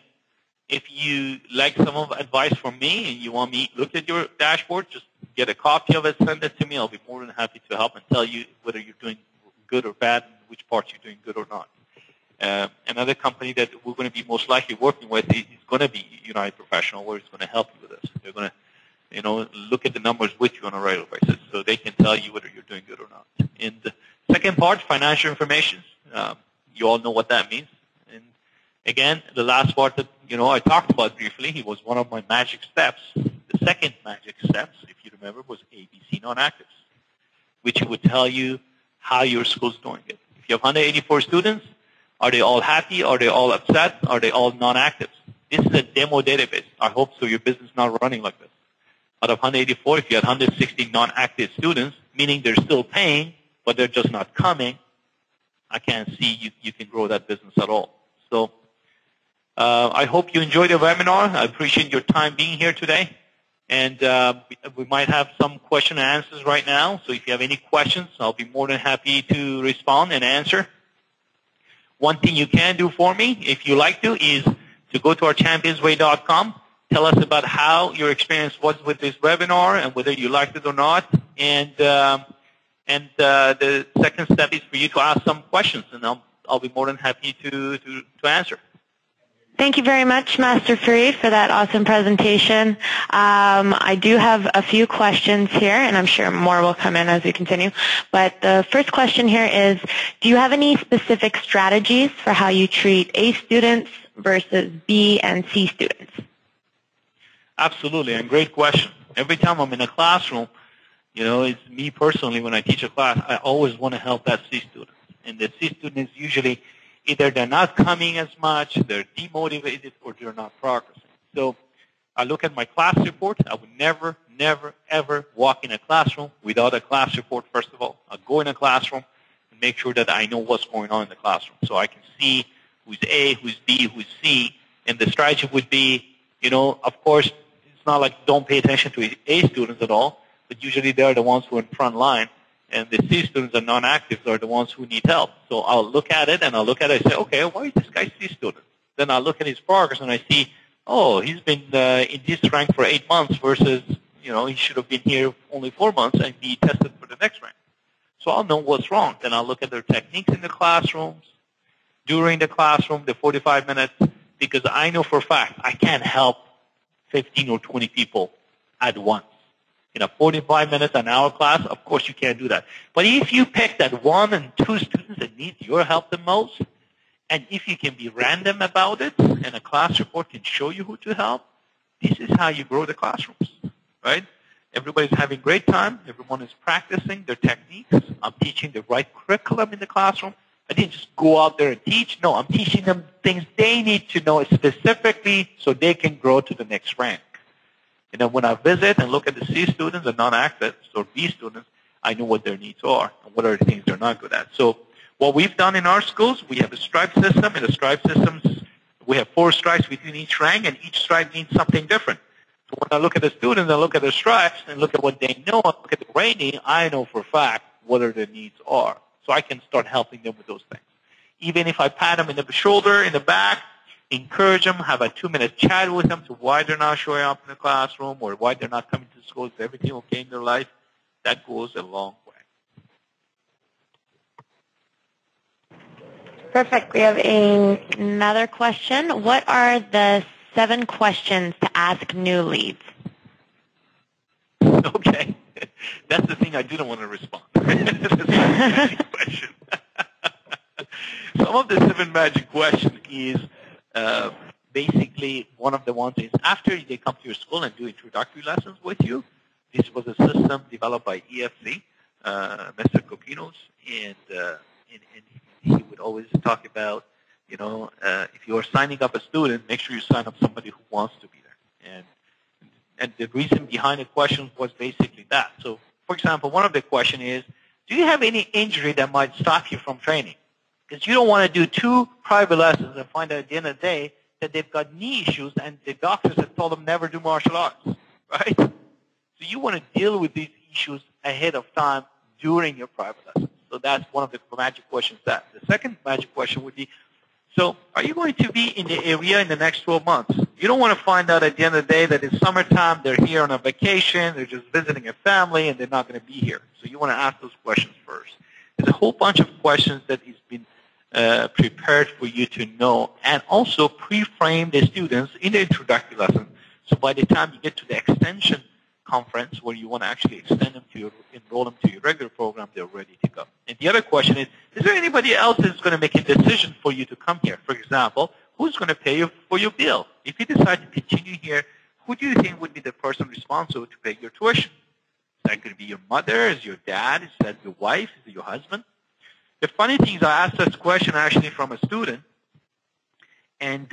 if you like some of the advice from me and you want me to look at your dashboard, just get a copy of it, send it to me. I'll be more than happy to help and tell you whether you're doing good or bad and which parts you're doing good or not. Another company that we're going to be most likely working with is going to be United Professional, where it's going to help you with this. They're going to, look at the numbers with you on a regular basis, so they can tell you whether you're doing good or not. And the second part, financial information. You all know what that means. And again, the last part that I talked about briefly, it was one of my magic steps. The second magic steps, if you remember, was ABC non-actives, which would tell you how your school's doing it. If you have 184 students, are they all happy? Are they all upset? Are they all non-actives? This is a demo database. I hope so your business is not running like this. Out of 184, if you had 160 non-active students, meaning they're still paying, but they're just not coming, I can't see you can grow that business at all. So I hope you enjoyed the webinar. I appreciate your time being here today. And we might have some question and answers right now. So if you have any questions, I'll be more than happy to respond and answer. One thing you can do for me, if you like to, is to go to our ChampionsWay.com. Tell us about how your experience was with this webinar and whether you liked it or not. And the second step is for you to ask some questions, and I'll be more than happy to answer. Thank you very much, Master Farid, for that awesome presentation. I do have a few questions here, and I'm sure more will come in as we continue. But the first question here is, do you have any specific strategies for how you treat A students versus B and C students? Absolutely, and great question. Every time I'm in a classroom, it's me personally, when I teach a class, I always want to help that C student. And the C student is usually either they're not coming as much, they're demotivated, or they're not progressing. So I look at my class report. I would never, ever walk in a classroom without a class report, first of all. I'll go in a classroom and make sure that I know what's going on in the classroom. So I can see who's A, who's B, who's C. And the strategy would be, of course, it's not like don't pay attention to A students at all, but usually they're the ones who are in front line. And the C students and non-actives are the ones who need help. So I'll look at it, and and say, okay, why is this guy C student? Then I'll look at his progress, and I see, oh, he's been in this rank for 8 months versus, he should have been here only 4 months and be tested for the next rank. So I'll know what's wrong. Then I'll look at their techniques in the classrooms, during the classroom, the 45 minutes, because I know for a fact I can't help 15 or 20 people at once. In a 45 minutes, an hour class, of course you can't do that. But if you pick that 1 and 2 students that need your help the most, and if you can be random about it, and a class report can show you who to help, this is how you grow the classrooms, right? Everybody's having a great time. Everyone is practicing their techniques. I'm teaching the right curriculum in the classroom. I didn't just go out there and teach. No, I'm teaching them things they need to know specifically so they can grow to the next rank. And then when I visit and look at the C students and non-actives or B students, I know what their needs are and what are the things they're not good at. So what we've done in our schools, we have a stripe system. In the stripe systems, we have 4 stripes between each rank, and each stripe means something different. So when I look at the students, I look at their stripes and look at what they know, I look at the rating, I know for a fact what their needs are. So I can start helping them with those things. Even if I pat them in the shoulder, in the back, encourage them, have a 2-minute chat with them to why they're not showing up in the classroom or why they're not coming to school. Is everything okay in their life? That goes a long way. Perfect. We have another question. What are the 7 questions to ask new leads? Okay. That's the thing I didn't want to respond. That's a magic question. Some of the 7 magic questions is basically one of the ones is after they come to your school and do introductory lessons with you. This was a system developed by EFC, Mr. Coquinos, and he would always talk about, if you are signing up a student, make sure you sign up somebody who wants to be there. And the reason behind the question was basically that. So, for example, one of the questions is, do you have any injury that might stop you from training? Because you don't want to do 2 private lessons and find out at the end of the day that they've got knee issues and the doctors have told them never do martial arts, right? So you want to deal with these issues ahead of time during your private lessons. So that's one of the magic questions. The second magic question would be, so are you going to be in the area in the next 12 months? You don't want to find out at the end of the day that it's summertime, they're here on a vacation, they're just visiting a family, and they're not going to be here. So you want to ask those questions first. There's a whole bunch of questions that has been prepared for you to know, and also pre-frame the students in the introductory lesson. So by the time you get to the extension conference where you want to actually extend them to enroll them to your regular program, they're ready to go. And the other question is there anybody else that's going to make a decision for you to come here? For example, who's going to pay you for your bill? If you decide to continue here, who do you think would be the person responsible to pay your tuition? Is that going to be your mother? Is it your dad? Is that your wife? Is it your husband? The funny thing is I asked this question actually from a student, And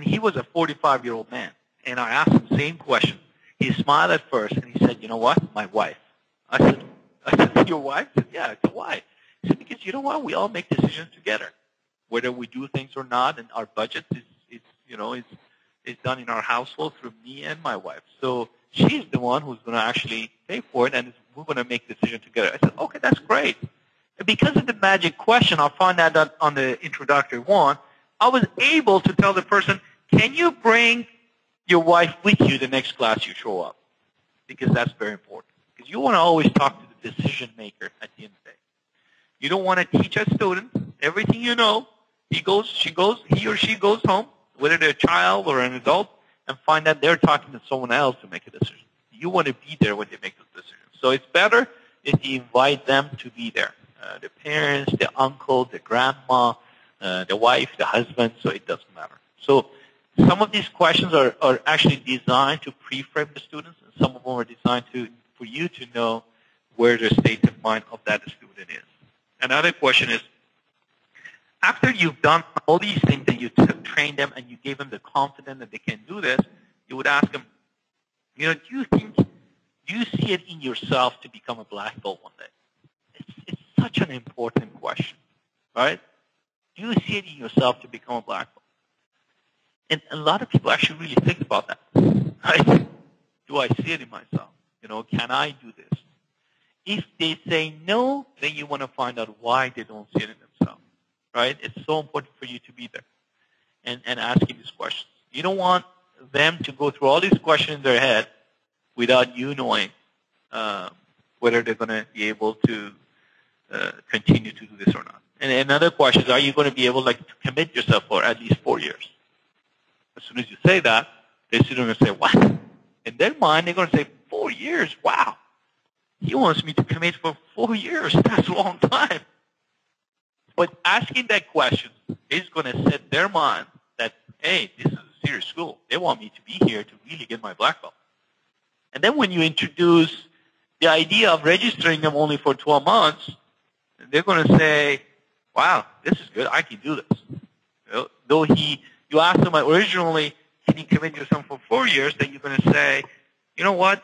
he was a 45-year-old man. And I asked him the same question. He smiled at first, and he said, you know what? My wife. I said, your wife? He said, yeah. I said, why? He said, because you know what? We all make decisions together, whether we do things or not, and our budget is done in our household through me and my wife. So she's the one who's going to actually pay for it, and we're going to make decisions together. I said, okay, that's great. And because of the magic question, I'll find that on the introductory one, I was able to tell the person, can you bring your wife with you the next class you show up? Because that's very important. Because you want to always talk to the decision maker at the end of the day. You don't want to teach a student everything you know. He or she goes home, whether they're a child or an adult, and find that they're talking to someone else to make a decision. You want to be there when they make those decisions. So it's better if you invite them to be there. The parents, the uncle, the grandma, the wife, the husband, so it doesn't matter. So some of these questions are actually designed to pre-frame the students, and some of them are designed for you to know where the state of mind of that student is. Another question is, after you've done all these things and you trained them and you gave them the confidence that they can do this, you would ask them, do you see it in yourself to become a black belt one day? It's such an important question, right? Do you see it in yourself to become a black belt? And a lot of people actually really think about that, right? Do I see it in myself? Can I do this? If they say no, then you want to find out why they don't see it in themselves, right? It's so important for you to be there and asking these questions. You don't want them to go through all these questions in their head without you knowing whether they're going to be able to continue to do this or not. And another question is, are you going to be able to commit yourself for at least 4 years? As soon as you say that, the student will say, what? In their mind, they're going to say, 4 years? Wow. He wants me to commit for 4 years. That's a long time. But asking that question is going to set their mind that, hey, this is a serious school. They want me to be here to really get my black belt. And then when you introduce the idea of registering them only for 12 months, they're going to say, wow, this is good. I can do this. Though you asked them originally, can you commit yourself for 4 years? Then you're going to say, you know what?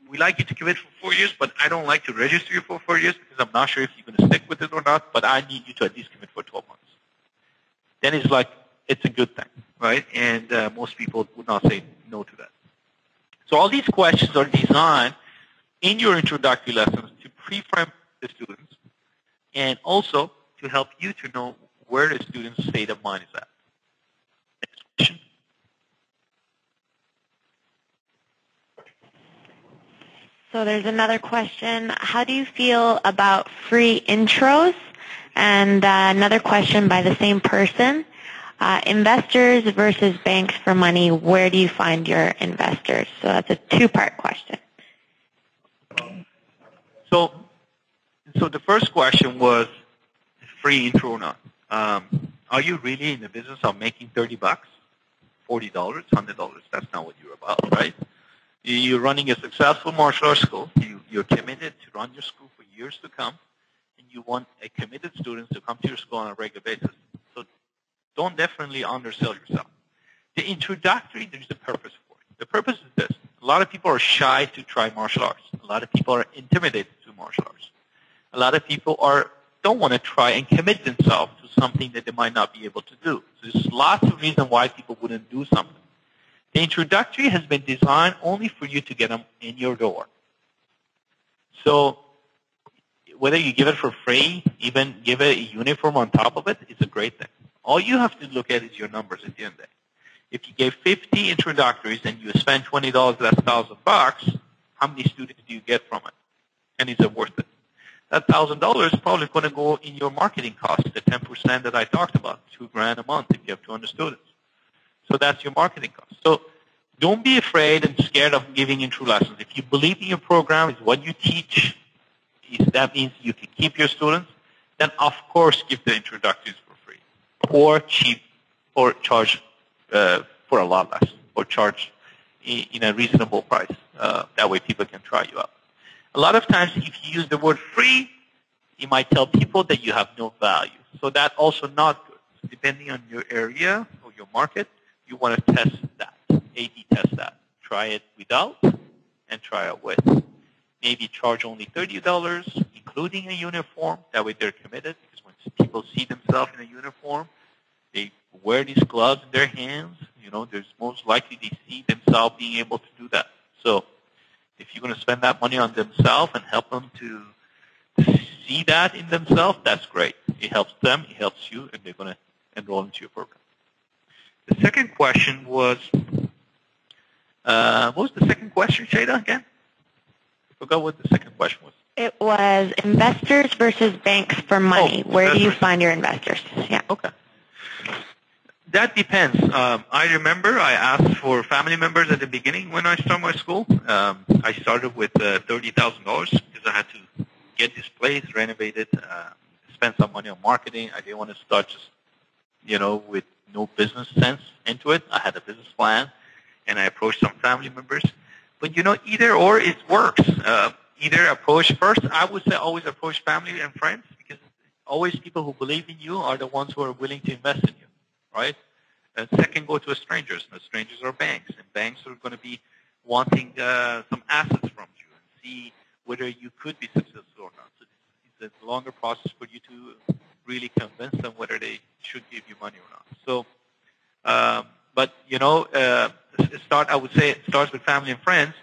We like you to commit for 4 years, but I don't like to register you for 4 years because I'm not sure if you're going to stick with it or not, but I need you to at least commit for 12 months. Then it's like, it's a good thing, right? And most people would not say no to that. So all these questions are designed in your introductory lessons to pre-frame the students and also to help you to know where the student's state of mind is at. Next question. So there's another question. How do you feel about free intros? And another question by the same person. Investors versus banks for money, where do you find your investors? So that's a two-part question. So the first question was free intro or not. Are you really in the business of making $30, $40, $100? That's not what you're about, right? You're running a successful martial arts school. You're committed to run your school for years to come, and you want a committed students to come to your school on a regular basis. So don't definitely undersell yourself. The introductory, there's a purpose for it. The purpose is this. A lot of people are shy to try martial arts. A lot of people are intimidated to martial arts. A lot of people don't want to try and commit themselves to something that they might not be able to do. So there's lots of reasons why people wouldn't do something. The introductory has been designed only for you to get them in your door. So whether you give it for free, even give it a uniform on top of it, it's a great thing. All you have to look at is your numbers at the end of the day. If you gave 50 introductories and you spend $20, that's $1,000, how many students do you get from it? And is it worth it? That $1,000 is probably going to go in your marketing costs, the 10% that I talked about, $2,000 a month if you have 200 students. So that's your marketing cost. So don't be afraid and scared of giving intro lessons. If you believe in your program, is what you teach, that means you can keep your students, then of course give the introductories for free or cheap or charge for a lot less or charge in a reasonable price. That way people can try you out. A lot of times if you use the word free, you might tell people that you have no value. So that's also not good. Depending on your area or your market, you want to test that, A/B test that. Try it without and try it with. Maybe charge only $30, including a uniform. That way they're committed, because when people see themselves in a uniform, they wear these gloves in their hands. You know, there's most likely they see themselves being able to do that. So if you're going to spend that money on themselves and help them to see that in themselves, that's great. It helps them, it helps you, and they're going to enroll into your program. The second question was, what was the second question, Shada, again? I forgot what the second question was. It was investors versus banks for money. Where do you find your investors? Yeah. Okay. That depends. I remember I asked for family members at the beginning when I started my school. I started with $30,000 because I had to get this place renovated, spend some money on marketing. I didn't want to start just, with no business sense into it. I had a business plan, and I approached some family members. But, either or it works. Either approach first. I would say always approach family and friends, because always people who believe in you are the ones who are willing to invest in you, right? And second, go to strangers. And strangers are banks, and banks are going to be wanting some assets from you and see whether you could be successful or not. So it's a longer process for you to really convince them whether they should give you money or not. So, I would say it starts with family and friends.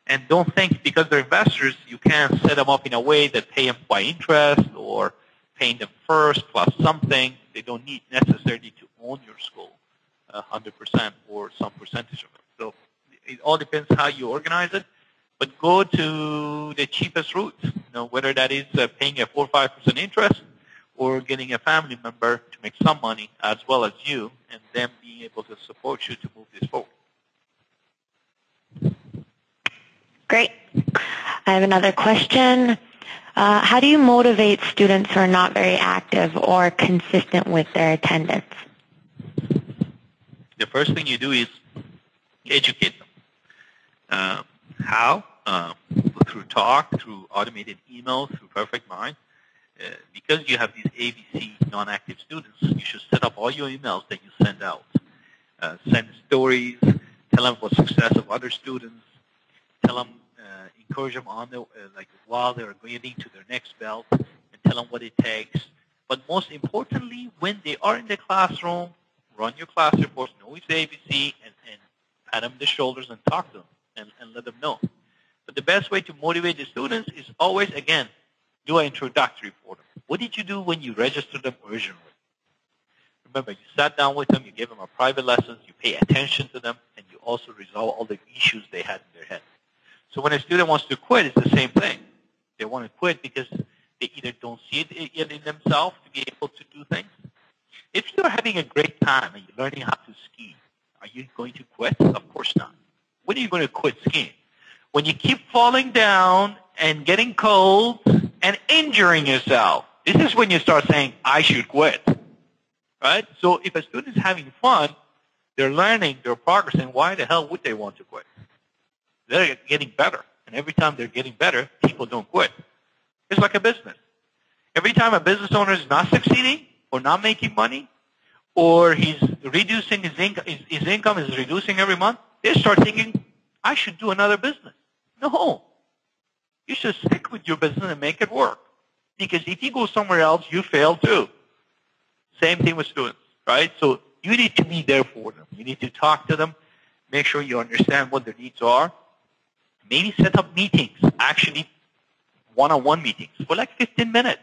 And don't think because they're investors, you can set them up in a way that pay them by interest or paying them first plus something. They don't need necessarily to own your school 100% or some percentage of it. So it all depends how you organize it. But go to the cheapest route, whether that is paying a 4 or 5% interest or getting a family member to make some money as well as you, and them being able to support you to move this forward. Great. I have another question. How do you motivate students who are not very active or consistent with their attendance? The first thing you do is educate them. How? Through talk, through automated emails, through Perfect Mind. Because you have these ABC non-active students, you should set up all your emails that you send out. Send stories, tell them about success of other students, tell them, encourage them on the while they're getting to their next belt, and tell them what it takes. But most importantly, when they are in the classroom, run your class reports, know it's ABC, and pat them on the shoulders and talk to them and let them know. But the best way to motivate the students is always, again, do an introductory for them. What did you do when you registered them originally? Remember, you sat down with them, you gave them a private lessons, you pay attention to them, and you also resolve all the issues they had in their head. So when a student wants to quit, it's the same thing. They want to quit because they either don't see it yet in themselves to be able to do things. If you're having a great time and you're learning how to ski, are you going to quit? Of course not. When are you going to quit skiing? When you keep falling down and getting cold and injuring yourself. This is when you start saying, I should quit. Right? So if a student is having fun, they're learning, they're progressing, why the hell would they want to quit? They're getting better. And every time they're getting better, people don't quit. It's like a business. Every time a business owner is not succeeding or not making money, or he's reducing his income is reducing every month, they start thinking, I should do another business. No. You should stick with your business and make it work. Because if you go somewhere else, you fail too. Same thing with students, right? So you need to be there for them. You need to talk to them, make sure you understand what their needs are. Maybe set up meetings, actually one-on-one meetings for like 15 minutes,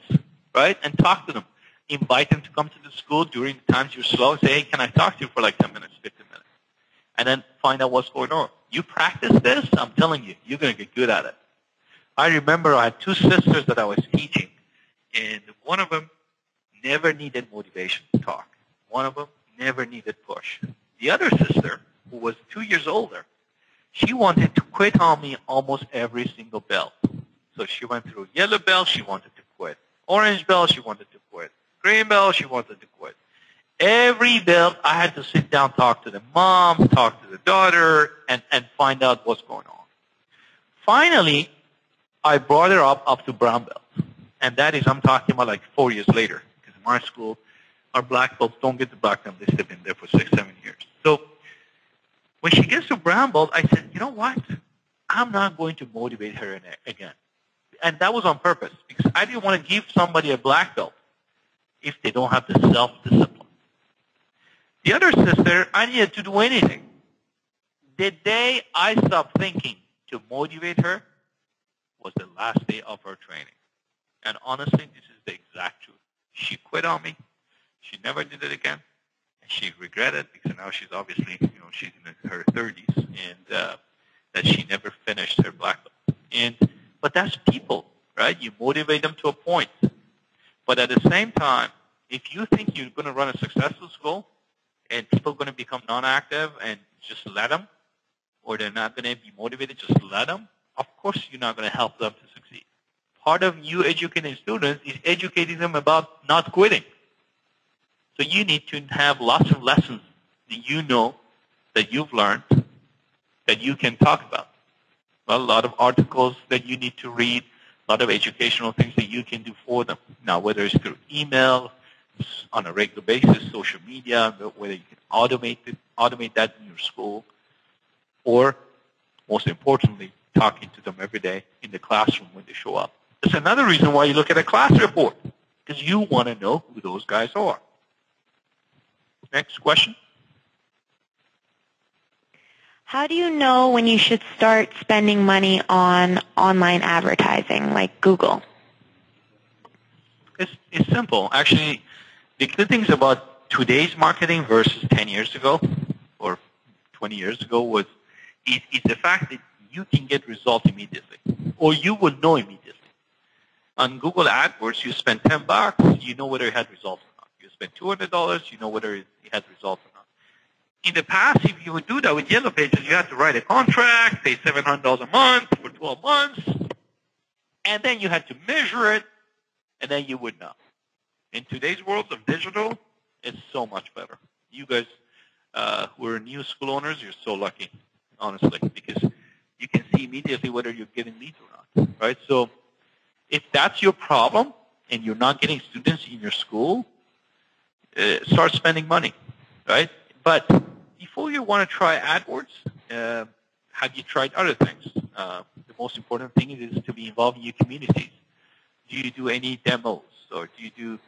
right? And talk to them. Invite them to come to the school during the times you're slow. Say, hey, can I talk to you for like 10 minutes, 15 minutes? And then find out what's going on. You practice this, I'm telling you, you're going to get good at it. I remember I had two sisters that I was teaching, and one of them never needed motivation to talk. One of them never needed push. The other sister, who was 2 years older, she wanted to quit on me almost every single belt. So she went through yellow belt, she wanted to quit. Orange belt, she wanted to quit. Green belt, she wanted to quit. Every belt, I had to sit down, talk to the mom, talk to the daughter, and find out what's going on. Finally, I brought her up to brown belt. And that is, I'm talking about like 4 years later. Because in my school, our black belts don't get the black belt unless they've been there for 6, 7 years. So when she gets to brown belt, I said, you know what? I'm not going to motivate her again. And that was on purpose because I didn't want to give somebody a black belt if they don't have the self-discipline. The other sister, I needed to do anything. The day I stopped thinking to motivate her was the last day of her training. And honestly, this is the exact truth. She quit on me. She never did it again. And she regretted because now she's obviously, she's in her 30s and that she never finished her black belt. But that's people, right? You motivate them to a point. But at the same time, if you think you're going to run a successful school and people are going to become non-active and just let them, or they're not going to be motivated, just let them, of course you're not going to help them to succeed. Part of you educating students is educating them about not quitting. So you need to have lots of lessons that you know, that you've learned, that you can talk about. Well, a lot of articles that you need to read, a lot of educational things that you can do for them. Now, whether it's through email, on a regular basis, social media, whether you can automate that in your school, or most importantly, talking to them every day in the classroom when they show up. That's another reason why you look at a class report, because you want to know who those guys are. Next question. How do you know when you should start spending money on online advertising like Google? It's simple. Actually, the good things about today's marketing versus 10 years ago or 20 years ago is the fact that you can get results immediately, or you will know immediately. On Google AdWords, you spend $10, you know whether it had results or not. You spend $200, you know whether it had results or not. In the past, if you would do that with Yellow Pages, you had to write a contract, pay $700 a month for 12 months, and then you had to measure it, and then you would know. In today's world of digital, it's so much better. You guys who are new school owners, you're so lucky, honestly, because you can see immediately whether you're getting leads or not, right? So if that's your problem and you're not getting students in your school, start spending money, right? But before you want to try AdWords, have you tried other things? The most important thing is to be involved in your communities. Do you do any demos, or do you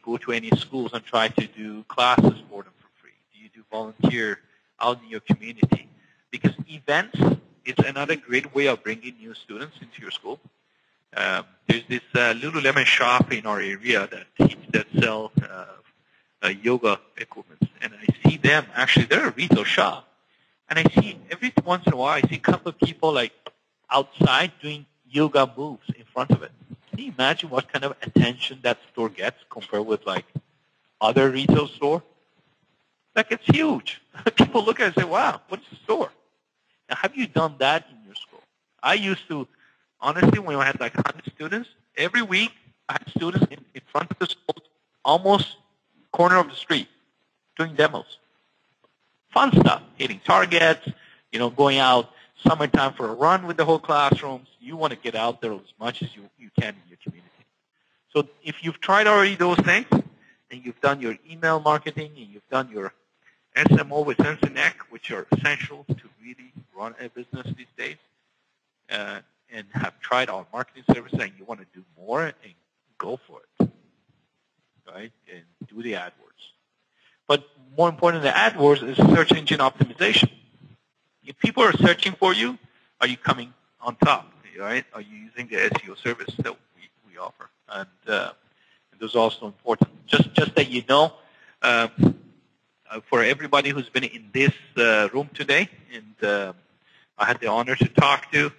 go to any schools and try to do classes for them for free? Do you do volunteer out in your community? Because events is another great way of bringing new students into your school. There's this Lululemon shop in our area that sell yoga equipment, and I see them. Actually, they're a retail shop, and I see every once in a while I see a couple of people like outside doing yoga moves in front of it. Can you imagine what kind of attention that store gets compared with like other retail store? Like, it's huge. People look at it and say, "Wow, what's the store?" Now, have you done that in your school? I used to, honestly, when I had like 100 students, every week I had students in front of the school, almost corner of the street, doing demos. Fun stuff, hitting targets, going out summertime for a run with the whole classrooms. You want to get out there as much as you can in your community. So if you've tried already those things, and you've done your email marketing, and you've done your SMO with Sense and Neck, which are essential to really run a business these days, and have tried our marketing services, and you want to do more, and go for it, right? And do the AdWords. But more important than AdWords is search engine optimization. If people are searching for you, are you coming on top, right? Are you using the SEO service that we offer? And those are also important. Just that you know, for everybody who's been in this room today, and I had the honor to talk to,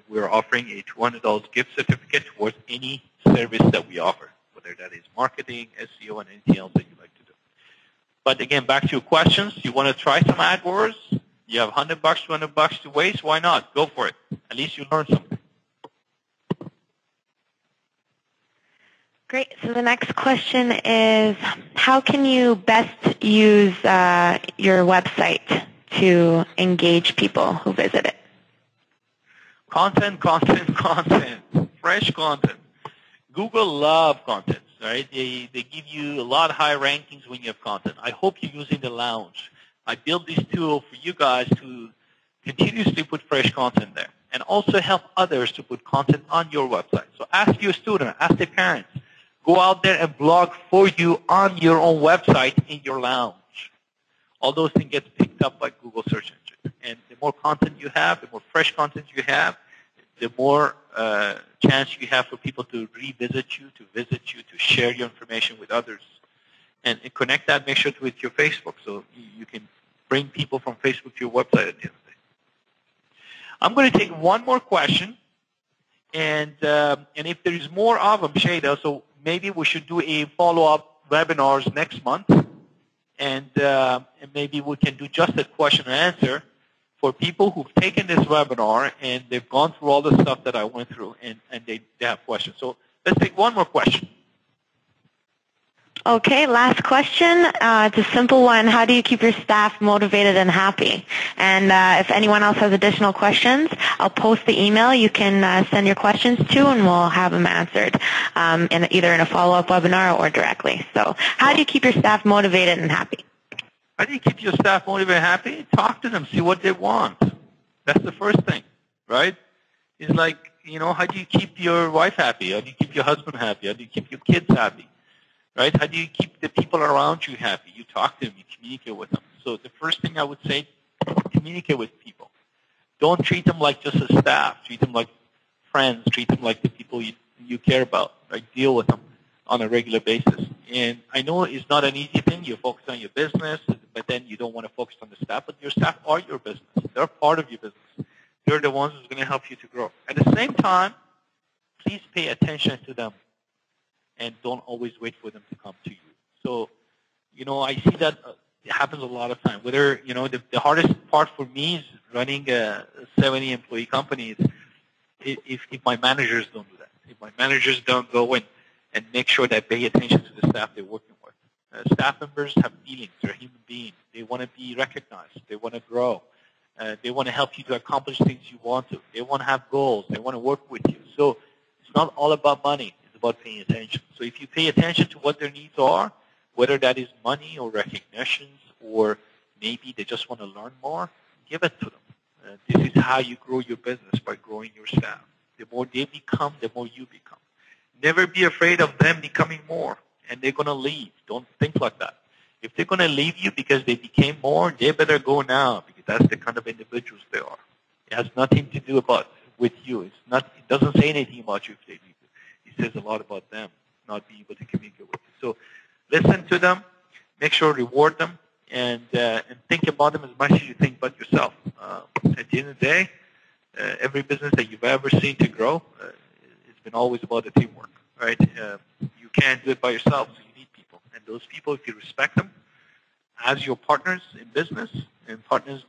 we're offering a $200 gift certificate towards any service that we offer, whether that is marketing, SEO, and anything else that you like to do. But again, back to your questions. You want to try some AdWords? You have $100, $200 to waste? Why not? Go for it. At least you learn something. Great. So the next question is, how can you best use your website to engage people who visit it? Content, content, content. Fresh content. Google loves content. right? They give you a lot higher rankings when you have content. I hope you're using the lounge. I built this tool for you guys to continuously put fresh content there and also help others to put content on your website. So ask your student, ask their parents, go out there and blog for you on your own website in your lounge. All those things get picked up by Google search engine. And the more content you have, the more fresh content you have, the more chance you have for people to revisit you, to visit you, to share your information with others. And connect that, make sure with your Facebook so you can bring people from Facebook to your website at the end of the day. I'm going to take one more question. And if there is more of them, Shada, so maybe we should do a follow-up webinars next month. And maybe we can do just a question and answer for people who've taken this webinar and they've gone through all the stuff that I went through and they have questions. So let's take one more question. Okay, last question. It's a simple one. How do you keep your staff motivated and happy? And if anyone else has additional questions, I'll post the email. You can send your questions to, and we'll have them answered either in a follow-up webinar or directly. So how do you keep your staff motivated and happy? How do you keep your staff motivated and happy? Talk to them. See what they want. That's the first thing, right? It's like, how do you keep your wife happy? How do you keep your husband happy? How do you keep your kids happy? Right? How do you keep the people around you happy? You talk to them. You communicate with them. So the first thing I would say, communicate with people. Don't treat them like just a staff. Treat them like friends. Treat them like the people you care about. Right? Deal with them on a regular basis. And I know it's not an easy thing. You focus on your business, but then you don't want to focus on the staff. But your staff are your business. They're part of your business. They're the ones who's going to help you to grow. At the same time, please pay attention to them. And don't always wait for them to come to you. So, I see that it happens a lot of times. Whether, the hardest part for me is running a 70-employee company is if my managers don't do that. If my managers don't go and make sure that they pay attention to the staff they're working with. Staff members have feelings. They're human beings. They want to be recognized. They want to grow. They want to help you to accomplish things you want to. They want to have goals. They want to work with you. So it's not all about money. About paying attention. So if you pay attention to what their needs are, whether that is money or recognitions or maybe they just want to learn more, give it to them. This is how you grow your business, by growing your staff. The more they become, the more you become. Never be afraid of them becoming more and they're going to leave. Don't think like that. If they're going to leave you because they became more, they better go now because that's the kind of individuals they are. It has nothing to do with you. It doesn't say anything about you if they leave. It says a lot about them not being able to communicate with you. So listen to them, make sure reward them, and think about them as much as you think about yourself. At the end of the day, every business that you've ever seen to grow, it's been always about the teamwork, right? You can't do it by yourself, so you need people. And those people, if you respect them as your partners in business, and partners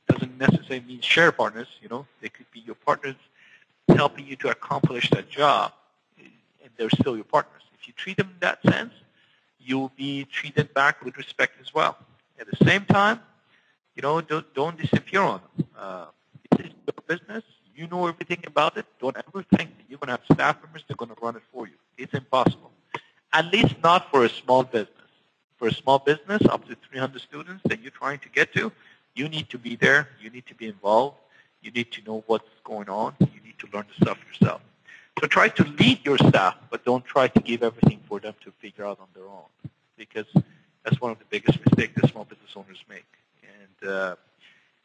doesn't necessarily mean share partners, they could be your partners helping you to accomplish that job. And they're still your partners. If you treat them in that sense, you'll be treated back with respect as well. At the same time, don't disappear on them. This is your business. You know everything about it. Don't ever think that you're going to have staff members that are going to run it for you. It's impossible. At least not for a small business. For a small business, up to 300 students that you're trying to get to, you need to be there. You need to be involved. You need to know what's going on. You need to learn the stuff yourself. So try to lead your staff, but don't try to give everything for them to figure out on their own, because that's one of the biggest mistakes that small business owners make.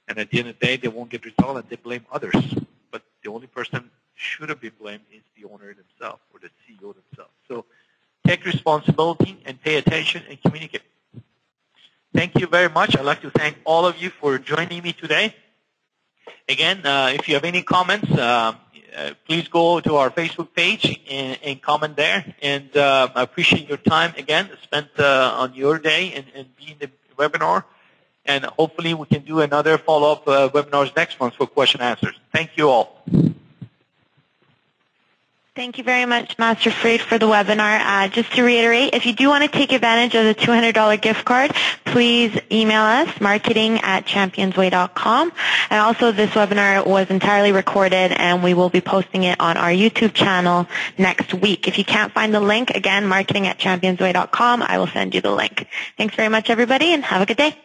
And at the end of the day, they won't get results and they blame others. But the only person should have been blamed is the owner himself or the CEO themselves. So take responsibility and pay attention and communicate. Thank you very much. I'd like to thank all of you for joining me today. Again, if you have any comments, please go to our Facebook page and comment there. And I appreciate your time again spent on your day and being the webinar. And hopefully we can do another follow-up webinars next month for question and answers. Thank you all. Thank you very much, Master Farid, for the webinar. Just to reiterate, if you do want to take advantage of the $200 gift card, please email us, marketing@championsway.com. And also, this webinar was entirely recorded, and we will be posting it on our YouTube channel next week. If you can't find the link, again, marketing@championsway.com, I will send you the link. Thanks very much, everybody, and have a good day.